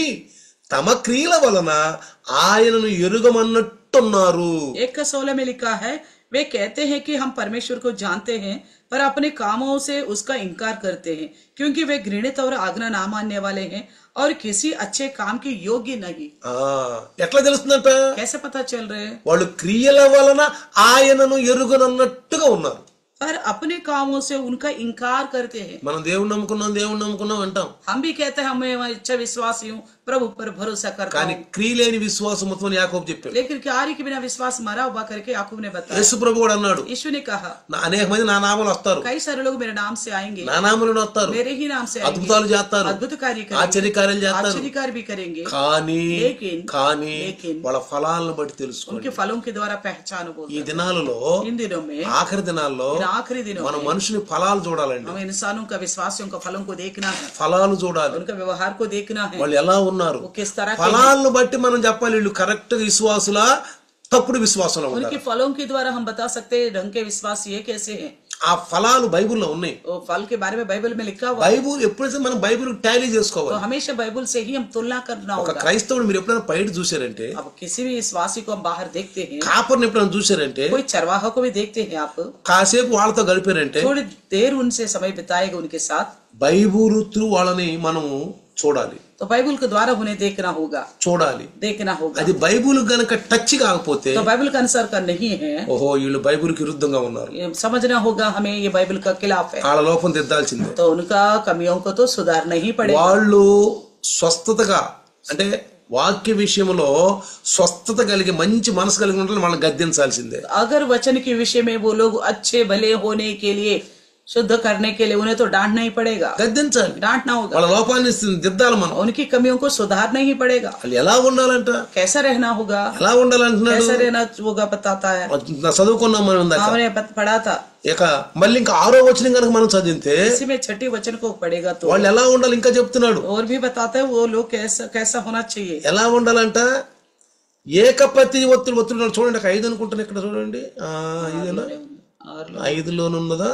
తమ క్రియల వలన ఆయనను ఎరుగమన్నట్టున్నారు. 1:16 में लिखा है, वे कहते हैं कि हम परमेश्वर को जानते हैं पर अपने कामों से उसका इनकार करते हैं, क्योंकि वे घृणित और आज्ञा ना मानने वाले हैं और किसी अच्छे काम के योग्य नहीं। ఎట్లా తెలుస్తుందంట? कैसे पता चल रहे हैं? వాళ్ళు క్రియల వలన ఆయనను ఎరుగనన్నట్టుగా ఉన్నారు. पर अपने कामों से उनका इनकार करते हैं। మనం దేవుణ్ణి నమ్ముకున్నాం అంటాం, हम भी कहते हैं मैं अच्छा विश्वासी हूँ, प्रभु पर भरोसा करता కానీ हूँ, క్రియలేని విశ్వాసం మొత్తం యాకోబు చెప్పాడు. लेकिन कार्य के बिना विश्वास मरा हुआ करके याकूब ने बताया। యేసు ప్రభు కూడా అన్నాడు, यीशु ने कहा, అనేక మంది నా నామములు వస్తారు, कई सारे लोग मेरे नाम से आएंगे, నా నామములను వస్తారు, मेरे ही नाम से आएंगे, అద్భుతాలు చేస్తారు, अद्भुत कार्य करेंगे, ఆశ్చర్యకార్యాలు చేస్తారు. आश्चर्यकार भी करेंगे, కానీ लेकिन వాళ్ళ ఫలాలను బట్టి తెలుసుకోండి. उनके फलों के द्वारा पहचान ఈ बोलते हैं। దినాలలో, इन दिनों में, ఆఖరి దినాల్లో इन आखिरी दिनों మనం में మనుషుని ఫలాలు చూడాలండి. हमें इंसानों का, विश्वासियों का फलों को देखना है, ఫలాలు చూడాలి, उनका व्यवहार को देखना है, వాళ్ళు ఎలా ఉన్నారు. वो किस तरह के, ఫలాలను బట్టి మనం చెప్పాలి వీళ్ళు కరెక్ట్ విశ్వాసులా తప్పుడు విశ్వాసంలో उनके ఉన్నారు. फलों के द्वारा हम बता सकते हैं ढंग के विश्वास ये कैसे हैं। ఆ ఫలాలు బైబిల్లో ఉన్నాయి. वो फल के बारे में बाइबल में लिखा हुआ है, బైబుల్ ఎప్పుడైతే మనం బైబిల్ టాలీ तो చేసుకోవాలి. हमेशा बाइबल से ही हम तुलना करना ఒక होगा। క్రైస్తవుడు మీరు ఎప్పుడైనా బయట చూసారంటే, अब किसी भी विश्वासी को हम बाहर देखते हैं, కాపర్ని ఎప్పుడైనా చూసారంటే, कोई चरवाहा को भी देखते हैं आप, కాసేపు వాళ్ళతో గడిపారంటే थोड़ी देर उनसे समय बिताएगा उनके साथ, బైబుల్ త్రూ వాళ్ళని మనం చూడాలి, तो बाइबल के द्वारा उन्हें देखना होगा, देखना होगा। అది బైబుల్ గనక టచ్ కాకపోతే, तो बाइबल का अनुसार का नहीं है, ఓహో వీళ్ళు బైబుల్ కి విరుద్ధంగా ఉన్నారు, ये समझना होगा हमें, ये बाइबल का खिलाफ है, వాళ్ళ లోపం దిద్దాల్సిందే. तो उनका कमियों को तो सुधारना ही पड़ेगा। వాళ్ళు స్వస్థతగా అంటే వాక్య విషయంలో స్వస్థత కలిగి మంచి మనసు కలిగి ఉంటే వాళ్ళని గద్దించాల్సిందే. अगर वचन के विषय में वो लोग अच्छे भले होने के लिए शुद्ध करने के लिए उन्हें तो डांटना ही पड़ेगा, గద్దించాలి. डांटना होगा. వాళ్ళ లోపాన్ని దిద్దాలి మనం. उनकी कमियों को सुधारना ही पड़ेगा. వాళ్ళు ఎలా ఉండాలంట, कैसा रहना होगा, ఎలా ఉండాలంటున్నాడు, कैसा रहना होगा बताता है. చదువుకున్నాం మనం ఇందాక. हमने पढ़ा था. ఇక మళ్ళీ ఇంకా 6వ వచనం కనుక మనం చదివితే इसी में छठी वचन को पढ़ेगा तो వాళ్ళు ఎలా ఉండాలి ఇంకా చెప్తున్నాడు. और भी बताते हैं वो लोग कैसा कैसा होना चाहिए. ఎలా ఉండాలంట, ఏకపతి ఒత్తుడు చూడండి. 5 అనుకుంటాను ఇక్కడ చూడండి. 5లోనున్నదా,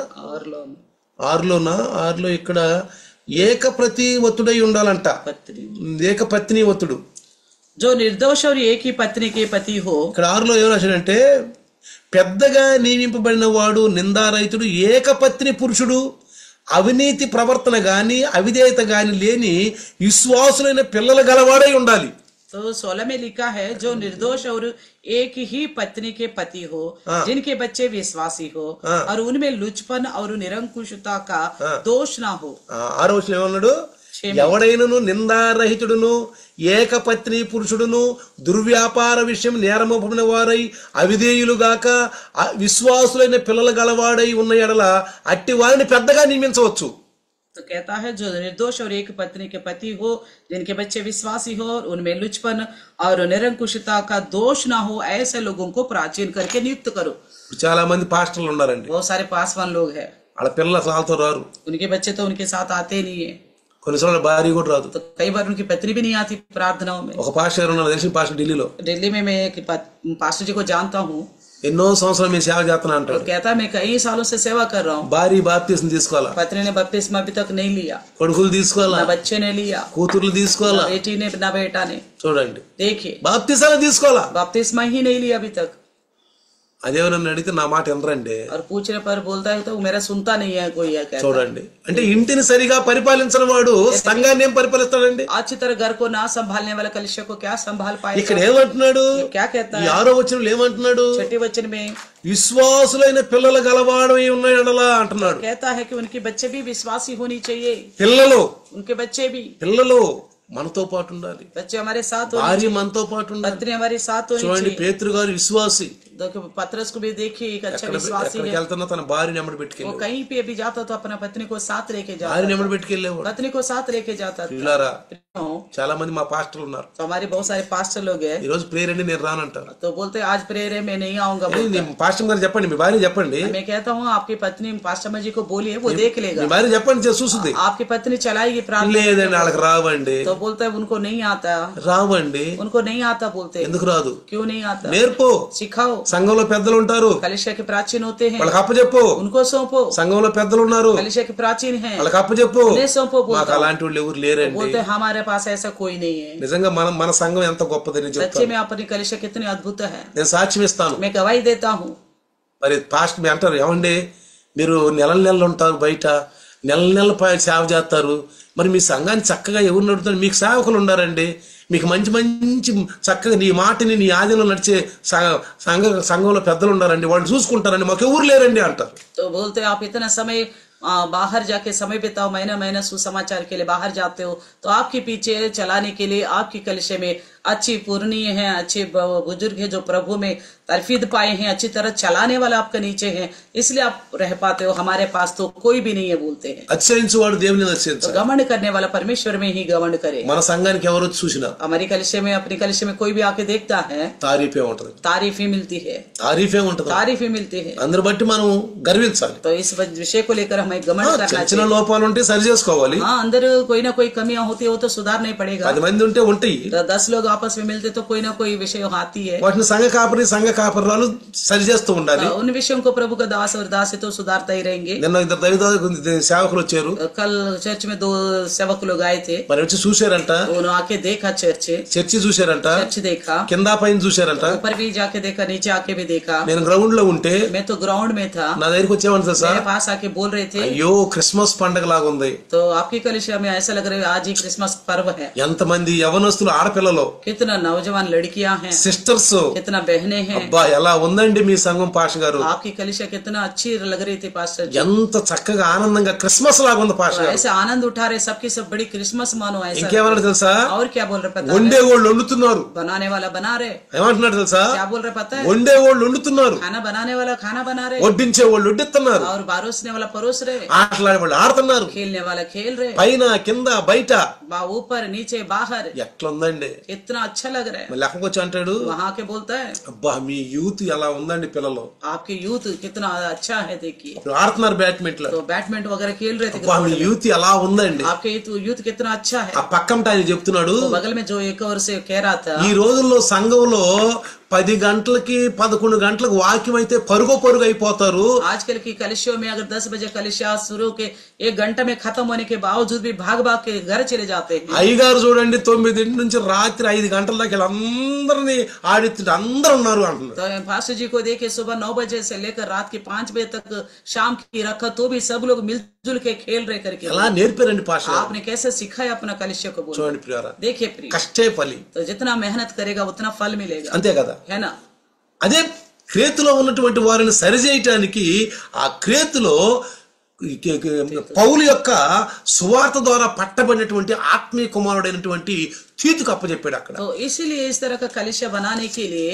6లో ఇక్కడ ఏకప్రతి ఒత్తుడై ఉండాలంట. ఏకపత్ని ఒత్తుడు. जो निर्दोष और एक ही पत्नी के पति हो. ఇక్కడ 6లో ఏం రాశాడంటే, పెద్దగా నియమింపబడిన వాడు నిందారహితుడు, ఏకపత్ని పురుషుడు, అవినీతి ప్రవర్తన గాని అవిధేయత గాని లేని విశ్వాసులైన పిల్లలు గలవాడై ఉండాలి. तो 16 में लिखा है जो निर्दोष और एक ही पत्नी के पति हो, जिनके बच्चे विश्वासी हो और उनमें लुचपन और निरंकुशता का दोष ना हो. 6వ వచనం ఏమన్నాడు, ఎవడైనను నిందారహితుడును ఏకపత్ని పురుషుడును దుర్వ్యాపార విషయం నేరమోపడిన వారై అవిధేయులుగాక విశ్వాసులైన పిల్లలు గలవాడై ఉన్న ఎడల అట్టి వారిని పెద్దగా నియమించవచ్చు. तो कहता है जो निर्दोष और एक पत्नी के पति हो, जिनके बच्चे विश्वासी हो, उनमें लुचपन और निरंकुशता का दोष ना हो, ऐसे लोगों को प्राचीन करके नियुक्त करो. చాలా మంది పాస్టర్లు ఉన్నారండి. बहुत सारे पासवान लोग हैं, వాళ్ళ పిల్లలు వాళ్ళతో రారు. उनके बच्चे तो उनके साथ आते नहीं है. కొన్నిసార్లు భార్య కూడా రాదు. तो कई बार उनकी पत्नी भी नहीं आती प्रार्थनाओं में. ఒక పాస్టర్ ఉన్నారు, తెలిసిన పాస్టర్ ఢిల్లీలో. दिल्ली में मैं एक पास्टर जी को जानता हूँ. ఎన్నో సంవత్సరాలు మేము సేవ చేస్తున్నా అంటాడు. कहता मैं कई सालों से सेवा कर रहा हूँ. భార్య బాప్తిస్మం తీసుకోవాలా, पत्नी ने बपतिस्मा अभी तक नहीं लिया, కొడుకులు తీసుకోవాలా, ना बच्चे ने लिया, కూతుర్లు తీసుకోవాలా. बेटी ने ना बेटा ने. చూడండి, देखिए బాప్తిసాలు తీసుకోవాలా. बपतिस्मा ही नहीं लिया अभी तक. అదేమన్నా అడిగితే నా మాట వినరండి. और पूछने पर बोलता है तो मेरा सुनता नहीं है कोई. చూడండి, అంటే ఇంటిని సరిగా పరిపాలించిన వాడు సంఘాన్ని ఏం పరిపాలిస్తాడండి. अच्छी तरह घर को ना संभालने वाला कलिसिया को क्या संभाल पाएगा. ఇక్కడ ఏమంటున్నాడు, क्या कहता ఈ है 6వ వచనంలో ఏమంటున్నాడు, छठी वचन में విశ్వాసులైన పిల్లలు గలవాడై ఉన్న ఎడల అంటున్నాడు. कहता है कि उनके बच्चे भी विश्वासी होनी चाहिए. పిల్లలు उनके बच्चे भी, పిల్లలు మనతో పాటు ఉండాలి, बच्चे हमारे साथ होने భార్య चाहिए, మనతో పాటు ఉండాలి. पत्नी हमारे साथ होनी చూడండి, चाहिए. పేతురు గారు విశ్వాసి. देखो पतरस को भी देखिए, एक अच्छा विश्वासी ఎక్కడికి है. వెళ్తున్నా తన భార్యని ఎమ్మడి वो పెట్టుకెళ్ళి, कहीं पे भी जाता तो अपना पत्नी को साथ लेके जाता, భార్యని ఎమ్మడి పెట్టుకెళ్ళేవాడు. पत्नी को साथ लेके जाता था. పిల్లారా, तो చాలా మంది మా పాస్టర్లు ఉన్నారు. हमारे बहुत सारे पास्टर लोग हैं, ఈ రోజు ప్రేయర్ అండి నేను రానంటారు. तो बोलते हैं आज प्रेयर है मैं नहीं आऊंगा. పాస్టర్ గారు చెప్పండి, మీ భార్య చెప్పండి, मैं कहता हूँ आपकी पत्नी पास्टर जी को बोलिए, वो देख మీ लेगा. భార్య చెప్పండి, చూస్తుంది. आपकी पत्नी चलाएगी प्रार्थना. లేదండి వాళ్ళకి రావండి. तो बोलता है उनको नहीं आता, రావండి. उनको नहीं आता. बोलते ఎందుకు రాదు, क्यों नहीं आता, నేర్పు. सिखाओ. సంఘంలో పెద్దలు ఉంటారు, कलिसिया के प्राचीन होते हैं, వాళ్ళకి అప్పచెప్పు. उनको सौंपो. సంఘంలో పెద్దలు ఉన్నారు, कलिसिया के प्राचीन हैं, వాళ్ళకి అప్పచెప్పు. उन्हें सौंपो. మాకు बोलता हूं. అలాంటి వాళ్ళు ఎవరు లేరండి. बोलते हैं हमारे पास ऐसा कोई नहीं है. నిజంగా మన సంఘం ఎంత గొప్పదని सच्चे చెప్తాను. में अपनी कलिसिया कितनी अद्भुत है, నేను సాక్ష్యం ఇస్తాను. मैं गवाही देता हूँ. మరి పాస్టర్ మీ అంటారు, ఏమండి మీరు నెలలు ఉంటారు బయట, నెల సేవ చేస్తారు, మరి మీ సంఘాన్ని చక్కగా ఎవరు నడుపుతారు, మీకు సేవకులు ఉండారండి, మీకు మంచి మంచి చక్కగా నీ మాటని నీ ఆదిలో నడిచే సంఘంలో పెద్దలు ఉండారండి, వాళ్ళు చూసుకుంటారండి, మాకు ఎవరు లేరండి అంటారు. तो बोलते आप इतना समय बाहर जाके समय बिताओ, महीना महीना सुसमाचार के लिए बाहर जाते हो, तो आपके पीछे चलाने के लिए आपकी कलिसिया में अच्छी पूर्णीय है, अच्छे बुजुर्ग है जो प्रभु में तरफीद पाए हैं, अच्छी तरह चलाने वाला आपके नीचे है, इसलिए आप रह पाते हो. हमारे पास तो कोई भी नहीं है. बोलते हैं అతిశయించువాడు దేవుని तो అతిశయించాలి. घमंड करने वाला परमेश्वर में ही घमंड करे. మన సంఘానికి ఎవరు వచ్చి చూసినా हमारी कलिसिया में अपनी कलिसिया में कोई भी आके देखता है, తారీఫే ఉంటది, तारीफ ही मिलती है, తారీఫే ఉంటది. तारीफ ही मिलती है. అందరి బట్టి మనం గర్వించాలి. तो इस विषय को लेकर हमें घमंड करना చిన్న चाहिए. లోపాలు ఉంటే సరి చేసుకోవాలి. हाँ, अंदर कोई ना कोई कमियां होती है, वो तो सुधारना ही पड़ेगा. 10 మంది ఉంటే ఉంటాయి, तो 10 लोग आपस में मिलते तो कोई ना कोई विषय आती है. వాటిని సంఘ కాపరాలు సరి చేస్తూ ఉండాలి. उन विषयों को प्रभु का दास और दासी तो सुधारता ही रहेंगे. నిన్న ఇద్దరు సేవకులు వచ్చారు, कल चर्च में 2 सेवक लोग आए थे, మరి వచ్చి చూశారంట, उन्होंने आके देखा చర్చి చూశారంట, चर्च देखा, కింద పైన చూశారంట. ऊपर भी जाके देखा, नीचे आके भी देखा. నేను గ్రౌండ్ లో ఉంటే मैं तो ग्राउंड में था, నా దగ్గరికి వచ్చేవాడు సార్, मेरे पास आके बोल रहे थे थे, అయ్యో క్రిస్మస్ పండగ లాగా ఉంది. तो आपकी कलिसिया में ऐसा लग रहा है आज ही क्रिसमस पर्व है। ఎంతమంది యవనస్తులు ఆడపిల్లలు, कितना नौजवान लड़कियां हैं, సిస్టర్స్, कितना बहनें हैं। అబ్బా ఎలా ఉందండి మీ సంఘం పాష గారు, आपकी कलिसिया कितना अच्छी लग रही थी पास्टर जी, ఎంత చక్కగా ఆనందంగా క్రిస్మస్ లాగా ఉంది పాష గారు. ऐसे आनंद उठा रहे, सबकी सब बड़ी क्रिसमस मानो ऐसा। ఇంకేమన్నాడు తెలుసా, और क्या बोल रहे पता है? వండేవాళ్ళు వండుతున్నారు. बनाने वाला बना रहे। ఏమంటున్నాడు తెలుసా, क्या बोल रहे पता है? వండేవాళ్ళు వండుతున్నారు, खाना बनाने वाला खाना बना रहे, వడ్డించే వాళ్ళు వడ్డిస్తున్నారు, और परोसने वाला परोस रहे, ఆటలాడే వాళ్ళు ఆడుతున్నారు, खेलने वाला खेल रहे, పైన కింద బయట. ऊपर नीचे बाहर। ఎట్లుందండి, कितना अच्छा लग रहा है। మరి లెక్కకు వచ్చి అంటాడు, वहाँ के बोलता है అబ్బా మీ యూత్ ఎలా ఉందండి పిల్లలు, आपके यूथ कितना अच्छा है, देखिए ఇప్పుడు ఆడుతున్నారు బ్యాడ్మింటన్, तो बैडमिंटन वगैरह खेल रहे थे। అబ్బా మీ యూత్ ఎలా ఉందండి. आपके यूथ कितना अच्छा है। ఆ పక్కంట ఆయన చెప్తున్నాడు, तो बगल में जो एक और से कह रहा था, ఈ రోజుల్లో సంఘంలో 10 గంటలకి 11 గంటలకు వాక్యం అయితే పరుగు అయిపోతారు. आजकल की कलिसियों में अगर 10 बजे कलिसिया शुरू के 1 घंटे में खत्म होने के बावजूद भी भाग भाग के घर चले जाते हैं। అయ్యగారు చూడండి 9 నుంచి రాత్రి 5 గంటల దాకా వీళ్ళందరినీ ఆడిస్తుంటే అందరూ ఉన్నారు అంటున్నారు. तो पास्टर जी को देखिए सुबह 9 बजे से लेकर रात के 5 बजे तक शाम की रखा, तो भी सब लोग मिलजुल के खेल रहे करके। ఎలా నేర్పారండి పాస్టర్, आपने कैसे सिखाया अपना कलिसिया को? बोलो చూడండి ప్రియారా, देखिए प्रिय, కష్టే ఫలి, तो जितना मेहनत करेगा उतना फल मिलेगा, అంతే కదా. है ना। అదే క్రేతులో ఉన్నటువంటి వారిని సరిచేయటానికి ఆ క్రేతులో పౌలు యొక్క సువార్త ద్వారా పట్టబడినటువంటి ఆత్మీయ కుమారుడైనటువంటి తీతుకు అప్పచెప్పాడు అక్కడ. तो इसीलिए इस तरह का कलिसिया बनाने के लिए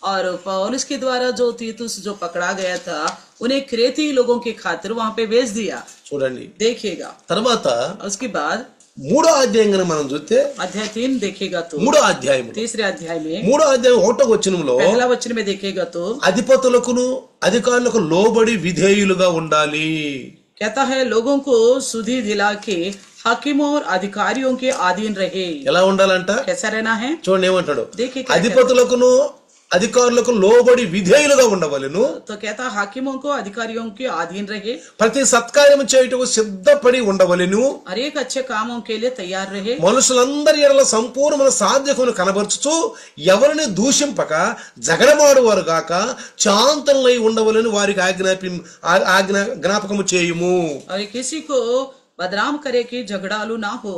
और पौलुस के द्वारा जो तीतुस जो पकड़ा गया था उन्हें क्रेती लोगों की खातिर वहां पे भेज दिया। చూడండి देखिएगा తర్వాత उसके बाद 3వ అధ్యాయం గనుక మనం చూస్తే अध्याय 3 देखिएगा तो 3వ అధ్యాయం 3रे अध्याय में 3వ అధ్యాయం 1వ వచనంలో पहला वचन में देखिएगा तो అధిపతులకును అధికారులకు లోబడి విధేయులుగా ఉండాలి. कहता है लोगों को सुधि दिला के हाकिमों और अधिकारियों के अधीन रहे। ఎలా ఉండాలంట कैसा रहना है? చూడండి ఏమంటాడు, देखिए क्या అధిపతులకును అధికారులకు లోబడి విధేయులుగా ఉండవలెను, तो कहता हाकिमों को अधिकारियों के अधीन रहे, ప్రతి సత్కార్యము చేయుటకు సిద్ధపడి ఉండవలెను, हर एक अच्छे कामों के लिए तैयार रहे, మనుషులందరి ఎడల సంపూర్ణమైన సాధ్యతను కనబరుచుచు ఎవరిని దూషింపక జగడమాడువారు గాక శాంతులై ఉండవలని వారికి జ్ఞాపకము చేయుము. और किसी को बदनाम करे कि झगड़ालू ना हो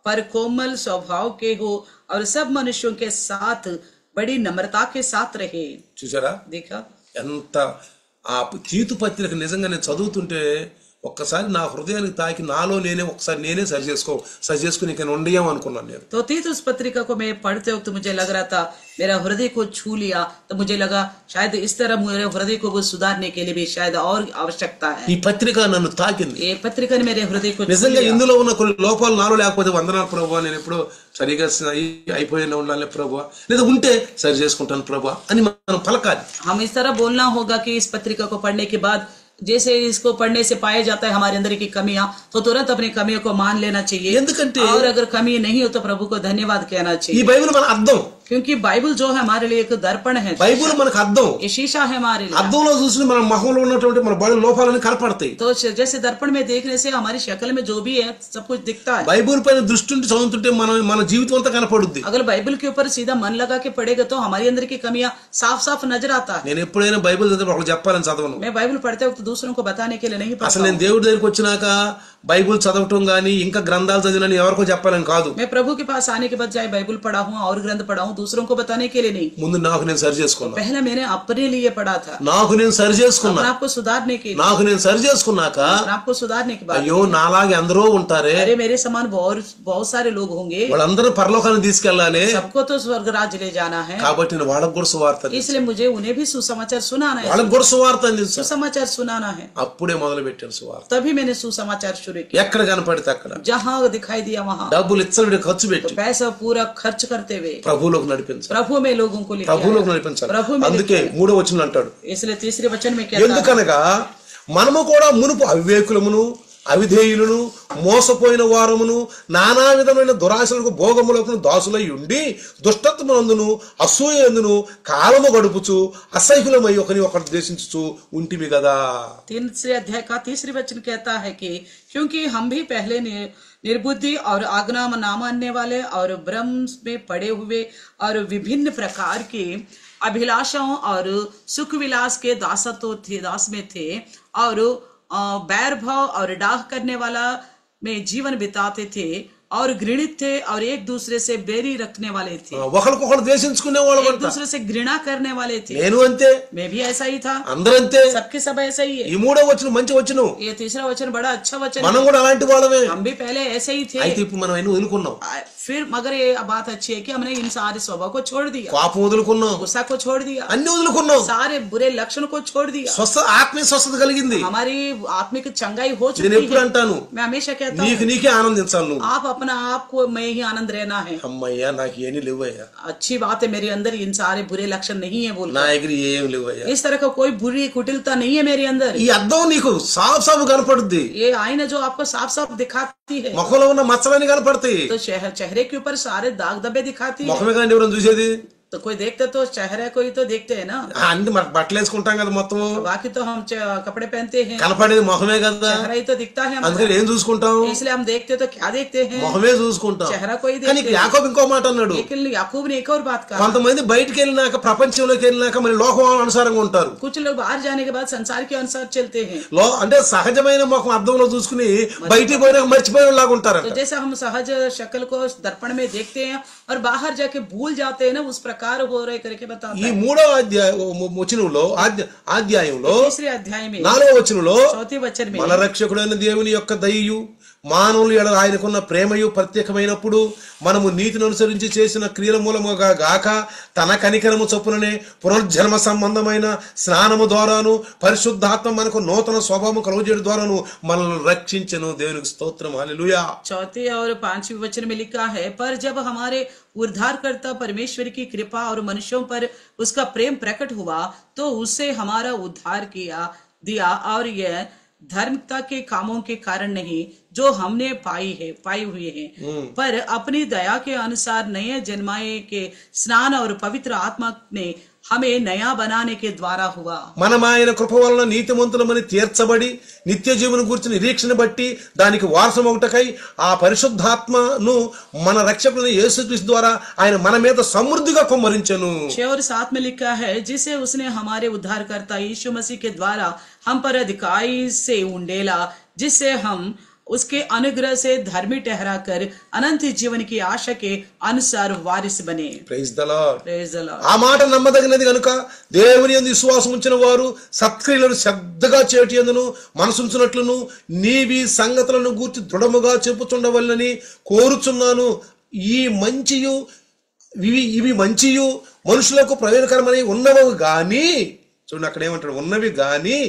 पर कोमल स्वभाव के हो और सब मनुष्यों के साथ बड़ी नम्रता के साथ रहे। చూసారా देखा ఎంత ఆ తీతు పత్రిక నిజంగా నేను చదువుతుంటే ఒక్కసారి నా హృదయానికి తాకి నాలో ఒకసారి నేనే సరి చేసుకుని ఇక ఉండేయం అనుకున్నాను నేను. तो तीतुस पत्रिका को मैं पढ़ते वक्त मुझे लग रहा था मेरा हृदय को छू लिया, तो मुझे लगा शायद इस तरह मेरे हृदय को वो सुधारने के लिए भी शायद और आवश्यकता है। ఈ పత్రిక నన్ను తాకింది. ये पत्रिका ने मेरे हृदय को छू నిజంగా लिया। ఇందులో ఉన్న కొన్ని లోపాలు నాలో లేకపోతే వందనాలు ప్రభువా, నేను ఎప్పుడో సరిగా అయిపోయినా ఉండాలి ప్రభువా, లేదా ఉంటే సరి చేసుకుంటాను ప్రభువా అని మనం పలకాలి. हम इस तरह बोलना होगा कि इस पत्रिका को पढ़ने के बाद जैसे इसको पढ़ने से पाया जाता है हमारे अंदर की कमियां, तो तुरंत अपनी कमियों को मान लेना चाहिए, ఎందుకంటే और अगर कमी नहीं हो तो प्रभु को धन्यवाद कहना ఈ चाहिए, బైబిల్ మన అర్థం, क्योंकि बाइबल जो है हमारे लिए एक दर्पण है, బైబిల్ మనకు అర్థం. ये शीशा है हमारे लिए। అర్థంలో చూసి మన మొహంలో ఉన్నటువంటి మన బడి లోపాలని కనపడతాయి. तो जैसे दर्पण में देखने से हमारी शक्ल में जो भी है सब कुछ दिखता है। బైబిల్ పైన దృష్టి ఉండి చదువుతుంటే మన జీవితం అంతా కనపడుద్ది. अगर बाइबल के ऊपर सीधा मन लगा के पढ़ेगा तो हमारी अंदर की कमियां साफ साफ नजर आता है। నేను ఎప్పుడైనా బైబిల్ చదివి ఒకళ్ళు చెప్పాలని చదవను. मैं बाइबल पढ़ते वक्त दूसरों को बताने के लिए नहीं అసలు पढ़ता నేను దేవుడి దగ్గరికి వచ్చినాక బైబిల్ చదవటం గానీ ఇంకా గ్రంథాలు చదివినని ఎవరికో చెప్పాలని కాదు. मैं प्रभु के पास आने के बाद चाहे बाइबल पढ़ा हूँ और ग्रंथ पढ़ा हूँ दूसरों को बताने के लिए नहीं, ముందు నాకు నేను సరి చేసుకున్నా, पहले मैंने अपने लिए पढ़ा था, నాకు నేను సరి చేసుకున్నా, अपने आपको सुधारने के लिए, నాకు నేను సరి చేసుకున్నాక अपने आपको सुधारने के बाद అయ్యో నాలాగే అందరూ ఉంటారే, अरे मेरे समान बहुत सारे लोग होंगे, వాళ్ళందరూ పరలోకాన్ని తీసుకెళ్లాలి, सबको तो स्वर्ग राज्य ले जाना है, కాబట్టి నేను వాళ్ళకు కూడా సువార్త इसलिए मुझे उन्हें भी सुसमाचार सुनाना है, వాళ్ళకు కూడా సువార్త అందించాను. सुसमाचार सुनाना है। అప్పుడే మొదలు పెట్టాను సువార్త. तभी मैंने सुसमाचार शुरू किया, ఎక్కడ కనపడితే అక్కడ जहाँ दिखाई दिया वहाँ డబ్బులు ఇచ్చడి ఖర్చు పెట్టి पैसा पूरा खर्च करते हुए ప్రభువులోకి నడిపించాలి, प्रभु में लोगों को लेकर ప్రభువులోకి నడిపించాలి. प्रभु में అందుకే 3వ వచనం అంటాడు, इसलिए तीसरे वचन में कहता है ఎందుకనగా మనము కూడా మునుపు అవివేకులమును అవిధేయులను మోసపోయిన వారమును నానా విధమైన దురాశలకు భోగములకు దాసులై ఉండి దుష్టత్వమునందును అసూయందును కాలము గడుపుచు అసహ్యులమై ఒకరిని ద్వేషించుచు ఉంటిమి కదా. तीसरे अध्याय का तीसरे वचन कहता है कि क्योंकि हम भी पहले निर्बुद्धि और आज्ञा ना मानने वाले और भ्रम में पड़े हुए और विभिन्न प्रकार के अभिलाषाओं और सुख विलास के दास में थे और बैर भाव और डाह करने वाला में जीवन बिताते थे और घृणित थे और एक दूसरे से बेरी रखने वाले थे, ఒకరికొకరు ద్వేషించుకునే వాళ్ళు एक दूसरे से घृणा करने वाले थे। నేను అంతే, मैं भी ऐसा ही था, అందరూ అంతే। सबके सब ऐसा ही है। ఈ మూడో వచనం మంచి వచనం, ये तीसरा वचन बड़ा अच्छा वचन మనం है। కూడా అలాంటి వాళ్ళమే। हम भी पहले ऐसे ही थे, అయితే ఇప్పుడు మనం ఎన్ని వదులుకున్నాం? फिर मगर ये बात अच्छी है कि हमने इन सारे स्वभाव को छोड़ दिया, కోపం వదులుకున్నాం, गुस्सा को छोड़ दिया, అన్ని వదులుకున్నాం, सारे बुरे लक्षण को छोड़ दिया, ఆత్మీయ స్వస్థత కలిగింది। हमारी आत्मिक चंगाई हो నేను चुकी ఎప్పుడు है। అంటాను, मैं हमेशा कहता నీకు हूँ నీకే ఆనందించాలి నువ్వు। आप अपना आप को मैं ही आनंद रहना है। అమ్మయ్యా నాకు ఏమీ లేవయ్యా, अच्छी बात है, मेरे अंदर इन सारे बुरे लक्षण नहीं है बोल, నా దగ్గర ఏం లేవయ్యా। इस तरह का कोई बुरी कुटिलता नहीं है मेरे अंदर। ఈ అద్దం నీకు సాఫ్ సాఫ్ కనపడుద్ది, ये आईना जो आपको साफ साफ दिखाती है, ముఖంలో ఉన్న మచ్చలని కనపడతాయి। तो चेहरे के ऊपर सारे दाग धब्बे दिखाती है। ముఖమే కానీ ఎవరైనా చూసేది? तो कोई देखते तो चेहरे को ही तो देखते हैं ना, అన్ని మనకు బట్టలు వేసుకుంటాం కదా, మొత్తం बाकी तो हम कपड़े पहनते हैं, కనపడేది ముఖమే కదా, चेहरा ही तो दिखता है हमारा। అందుకని ఏం చూసుకుంటాం? इसलिए हम देखते तो क्या देखते हैं, ముఖమే చూసుకుంటాం। चेहरा को ही కానీ देखते हैं। యాకోబు ఇంకో మాట అన్నాడు, लेकिन याकूब ने एक और बात कहा, కొంతమంది బయటికి వెళ్ళినాక ప్రపంచంలోకి వెళ్ళినాక మరి లోకం అనుసారంగా ఉంటారు। कुछ लोग बाहर जाने के बाद संसार के अनुसार चलते हैं, అంటే సహజమైన ముఖం అద్దంలో చూసుకుని బయటికి పోయినాక మర్చిపోయేలాగా ఉంటారంట। तो जैसे हम सहज शक्ल को दर्पण में देखते हैं और बाहर जाके भूल जाते हैं ना, उस प्रकार हो रहे करके बताता ఈ है। మూడో వచనంలో అధ్యాయంలో तीसरे अध्याय में 4వ వచనంలో चौथे वचन में మన రక్షకుడైన దేవుని యొక్క దయయు మానవులు ఎడల ఆయనకున్న ప్రేమయు ప్రత్యేకమైనప్పుడు మనము నీతిని అనుసరించి చేసిన క్రియల మూలముగా గాక తన కనికరము చొప్పుననే పునర్జన్మ సంబంధమైన స్నానము ద్వారాను పరిశుద్ధాత్మ మనకు నూతన స్వభావం కలుగజేయడం ద్వారాను మనల్ని రక్షించెను। దేవునికి స్తోత్రం, హల్లెలూయా। चौथे और पांचवें वचन में लिखा है, पर जब हमारे उद्धारकर्ता परमेश्वर की कृपा और मनुष्यों पर उसका प्रेम प्रकट हुआ तो उससे हमारा उद्धार दिया और यह धर्मता के कामों के कारण नहीं जो हमने पाई हुए हैं, पर अपनी दया के अनुसार नए जन्माए के स्नान और पवित्र आत्मा ने हमें नया बनाने के द्वारा हुआ। మనం ఆయన కృప వలన నీతిమంతులమని తీర్చబడి నిత్య జీవనం గురించి నిరీక్షణ బట్టి దానికి వారసం ఒకటకై ఆ పరిశుద్ధాత్మను మన రక్షకుడైన యేసుక్రీస్తు ద్వారా ఆయన మన మీద సమృద్ధిగా కుమ్మరించెను। 6 और 7 में लिखा है, जिसे उसने हमारे उद्धारकर्ता यीशु मसीह के द्वारा हम पर अधिकाई से उंडेला, जिससे हम उसके अनुग्रह से धर्मी ठहरा कर अनंत जीवन की आशा के अनुसार वारिस बने। Praise the Lord. Praise the Lord। ఆ మాట నమ్మదగినది కనుక దేవుని యందు విశ్వాసం ఉంచిన వారు సత్క్రియలను శ్రద్ధగా చేటియందును మనసుంచునట్లును నీవి సంగతులను గూర్చి దృఢముగా చెప్పుచుండవలనని కోరుచున్నాను। ఇవి మంచియు మనుషులకు ప్రయోజనకరమని ఉన్నవి గాని, చూడండి అక్కడ ఏమంటాడు, ఉన్నవి గాని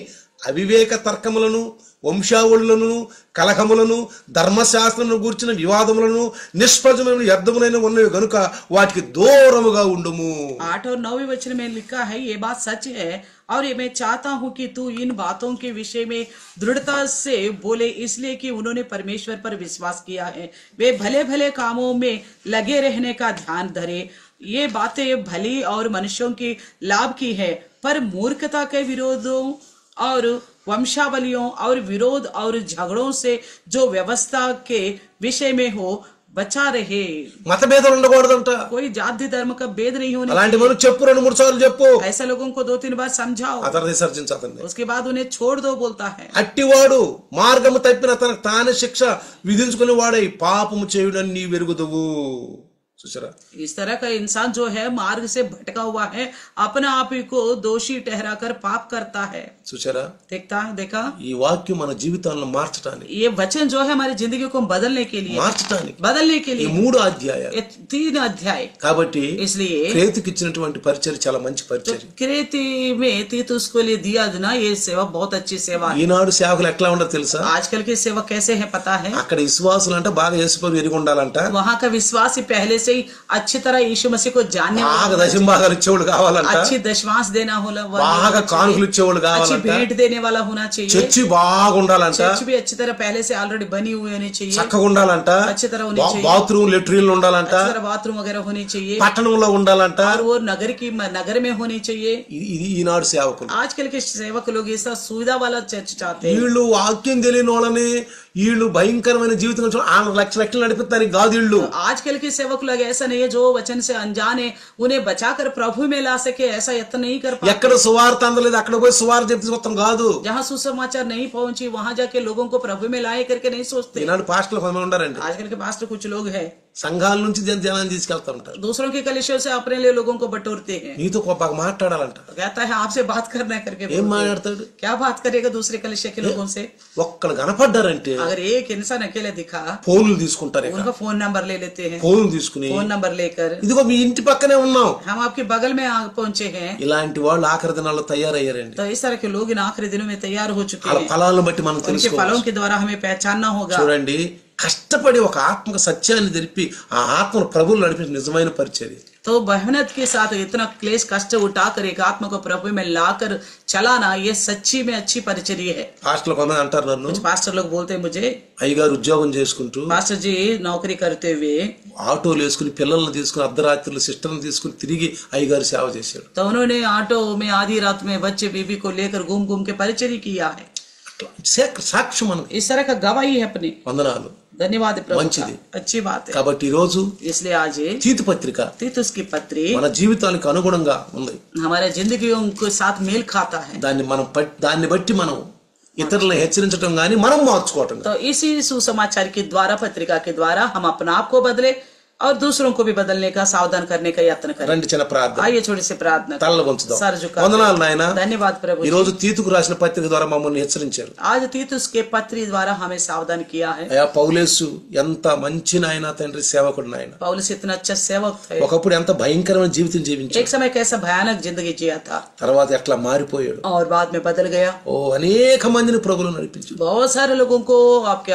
అవివేక తర్కములను వంశావళులను కలహములను ధర్మశాస్త్రమును గూర్చిన వివాదములను నిష్ప్రయోజనమైన వ్యర్థములైన ఉన్నవి గనుక వాటికి దూరముగా ఉండుము। 8 और 9 वचन में लिखा है, ये बात सच है और ये मैं चाहता हूँ कि तू इन बातों के विषय में दृढ़ता से बोले, इसलिए कि उन्होंने परमेश्वर पर विश्वास किया है, वे भले भले कामों में लगे रहने का ध्यान धरे। ये बातें भली और मनुष्यों की लाभ की है, पर मूर्खता के विरोधों और वंशावलियों और विरोध और झगड़ों से जो व्यवस्था के विषय में हो बचा रहे। मतभेदाలు ఉండకూడదంట। कोई जाति धर्म का भेद नहीं होने అలాంటి మనం చెప్పు, 2-3 సార్లు చెప్పు, ऐसे लोगों को 2-3 बार समझाओ, అతను విసర్జించదండి। उसके बाद उन्हें छोड़ दो बोलता है। అట్టివాడు మార్గము తప్పిన తనకు తానే శిక్ష విధించుకునే వాడై పాపము చేయుడని నీ వెరుగుదువు। చూసారా, इस तरह का इंसान जो है मार्ग से भटका हुआ है, अपने आप ही को दोषी ठहराकर पाप करता है। చూసారా, देखा ఈ వాక్యం మన జీవితాలను మార్చడానికి, ये वचन जो है हमारी जिंदगी को बदलने के लिए ఈ लिए 3 అధ్యాయాలు। ये 3 अध्याय। కాబట్టి इसलिए క్రేతుకి ఇచ్చినటువంటి పరిచర్య చాలా మంచి పరిచర్య। क्रेती में तीतुस को लिए दिया ना, ये सेवा बहुत अच्छी सेवा है। ఈనాడు సేవకులు ఎట్లా ఉండదు తెలుసా? आजकल की सेवा कैसे है पता है? అక్కడ విశ్వాసులు అంటే బాగా యేసుప్రభు ఎరిగి ఉండాలంట, वहाँ का विश्वासी पहले से ही अच्छी तरह यीशु मसीह को जानने బాగా దశంభాగాలు ఇచ్చేవాడు కావాలంట, अच्छी दशमांश देना होला, బాగా కానుకలు ఇచ్చేవాడు अच्छी కావాలంట, भेंट देने वाला होना चाहिए, చర్చి బాగా ఉండాలంట, चर्च भी अच्छी तरह पहले से ऑलरेडी बनी हुई होनी चाहिए, చక్కగా ఉండాలంట, अच्छी तरह होनी चाहिए, బాత్రూమ్ లెట్రిన్లు ఉండాలంట, अच्छी तरह बाथरूम वगैरह होनी चाहिए, పట్టణంలో ఉండాలంట। और वो नगर में होनी चाहिए। ఇది ఈనాడు సేవకులు। आजकल के सेवक लोग ऐसा सुविधा वाला चर्च चाहते हैं। వీళ్ళు వాక్యం తెలియని వాళ్ళని వీళ్ళు భయంకరమైన జీవితం లక్ష లక్షలు నడిపిస్తానికి కాదు వీళ్ళు. आजकल के सेवक लोग ऐसा नहीं है जो वचन से अनजान है उन्हें बचाकर प्रभु में ला सके, ऐसा यत्न नहीं कर पाते. ఎక్కడ సువార్త అందలేదు అక్కడ పోయి సువార్త చెప్తే మొత్తం కాదు. जहाँ सुसमाचार नहीं पहुंची वहां जाके लोगों को प्रभु में लाए करके नहीं सोचते. ఈనాడు పాస్టర్లు కొంతమంది ఉండారండి, आजकल के पास्टर कुछ लोग हैं సంఘాల నుంచి జనాన్ని తీసుకెళ్తా ఉంటారు. दूसरों के कलिसियों से अपने लिए लोगों को बटोरते हैं. నీతో బాగా మాట్లాడాలంట. कहता है आपसे बात करना करके ఏం మాట్లాడతాడు? क्या बात करेगा दूसरे कलिसिया के लोगों से? ఒక్కడు కనపడ్డారంటే अगर एक इंसान अकेले दिखा ఫోన్లు తీసుకుంటారు. उनका फोन नंबर ले लेते हैं. ఫోన్లు తీసుకుని फोन नंबर लेकर ఇదిగో మీ ఇంటి పక్కనే ఉన్నాం, हम आपके बगल में आ पहुंचे हैं. ఇలాంటి వాళ్ళు ఆఖరి దినాల్లో తయారయ్యారండి. तो इस तरह के लोग इन आखिरी दिनों में तैयार हो चुके వాళ్ళ हैं. ఫలాలను బట్టి మనం उनके తెలుసుకోవాలి. फलों के द्वारा हमें पहचानना होगा. చూడండి, కష్టపడి ఒక ఆత్మక సత్యాన్ని తెలిపి ఆ ఆత్మను ప్రభువులు నడిపించిన నిజమైన పరిచర్య. तो मेहनत के साथ इतना क्लेश कष्ट उठाकर एक आत्मा को प्रभु में लाकर चलाना, ये सच्ची में अच्छी परिचर्या है. పాస్టర్లు కొంతమంది అంటారు నన్ను, कुछ पास्टर लोग बोलते हैं मुझे, అయ్యగారు ఉద్యోగం చేసుకుంటూ पास्टर जी नौकरी करते हुए ఆటోలు వేసుకుని పిల్లల్ని తీసుకుని అర్ధరాత్రులు సిస్టర్ని తీసుకుని తిరిగి అయ్యగారు సేవ చేశాడు. तो उन्होंने ऑटो में आधी रात में बच्चे बीबी को लेकर घूम घूम के परिचर्या किया है. సాక్ష్యం మనకి. इस तरह का गवाही है अपनी. వందనాలు. धन्यवाद प्रभु का. మంచిది. अच्छी बात है. కాబట్టి ఈ రోజు इसलिए आज తీతు పత్రిక तीतुस की पत्री మన జీవితానికి అనుగుణంగా ఉంది. हमारे जिंदगियों के साथ मेल खाता है. దాన్ని బట్టి మనం ఇతరులను హెచ్చరించడం గాని మనం మార్చుకోవటం. तो इसी सुसमाचार के द्वारा, पत्रिका के द्वारा हम अपने आप को बदले और दूसरों को भी बदलने का, सावधान करने का यत्न करें. రండి చిన్న ప్రార్థన. आइए छोटी सी प्रार्थना करें. తలలు వంచుదాం. सर झुका. వందనాలు నాయన. धन्यवाद प्रभु ఈ जी. రోజు తీతుకు రాసిన పత్రిక ద్వారా మమ్మల్ని హెచ్చరించారు. आज तीतुस के पत्री द्वारा हमें सावधान किया है. అయ్యా పౌలేసు ఎంత మంచి నాయన తండ్రి, సేవకుడు నాయన. पौलुस इतना अच्छा सेवक थे. ఒకప్పుడు ఎంత భయంకరమైన జీవితం జీవించాడు, एक समय कैसा भयानक जिंदगी जिया था తర్వాత ఎట్లా మారిపోయాడు. और बाद में बदल गया. ఓ అనేక మందిని ప్రభువులు నడిపించాడు. बहुत सारे लोगों को आपके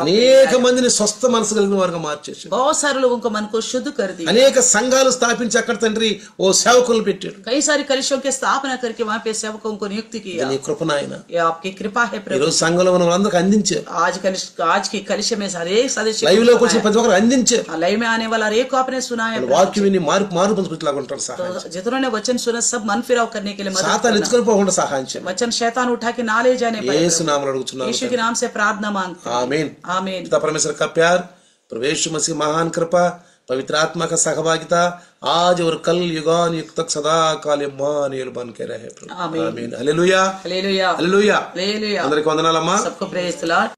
అనేక మందిని స్వస్థ మనసు కలిగిన వారుగా మార్చేశాడు. बहुत सारे लोगों को मन को शुद्ध कर दिया. అనేక సంఘాలు స్థాపించి అక్కడ తండ్రి ఓ సేవకులను పెట్టాడు. कई सारी कलिसियों की स्थापना करके वहाँ पे सेवकों को नियुक्त किया. నీ కృప నాయన. ये आपकी कृपा है ఈ प्रभु. రోజు సంఘంలో మనం అందరికి అందించారు. आज की कलिसिया में सारे एक सदस्य లైవ్ లోకి వచ్చిన ప్రతి ఒక్కరు అందించారు. लाइव में आने वाला हर एक को आपने सुना है. వాక్యం విని మారు పంచులాగా ఉంటారు. సహాయం तो जितनों ने वचन सुना सब मन फिराव करने के लिए मदद సాతాను करना. ఎత్తుకొని పోకుండా సహాయం చేయండి. वचन शैतान उठा के ना ले जाने पाए. యేసు నామములో అడుగుచున్నాను. यीशु के नाम से प्रार्थना मांगते हैं. आमीन. आमीन. पिता परमेश्वर का प्यार, प्रभु यीशु मसीह महान कृपा, पवित्र आत्मा का सहभागिता आज और कल युगान युग तक सदा काल इम्मानुएल बन के रहे. आमीन. आमीन. हालेलुया. हालेलुया. हालेलुया. हालेलुया. అందరికీ వందనాలమ్మా. सबको प्रेज द लॉर्ड.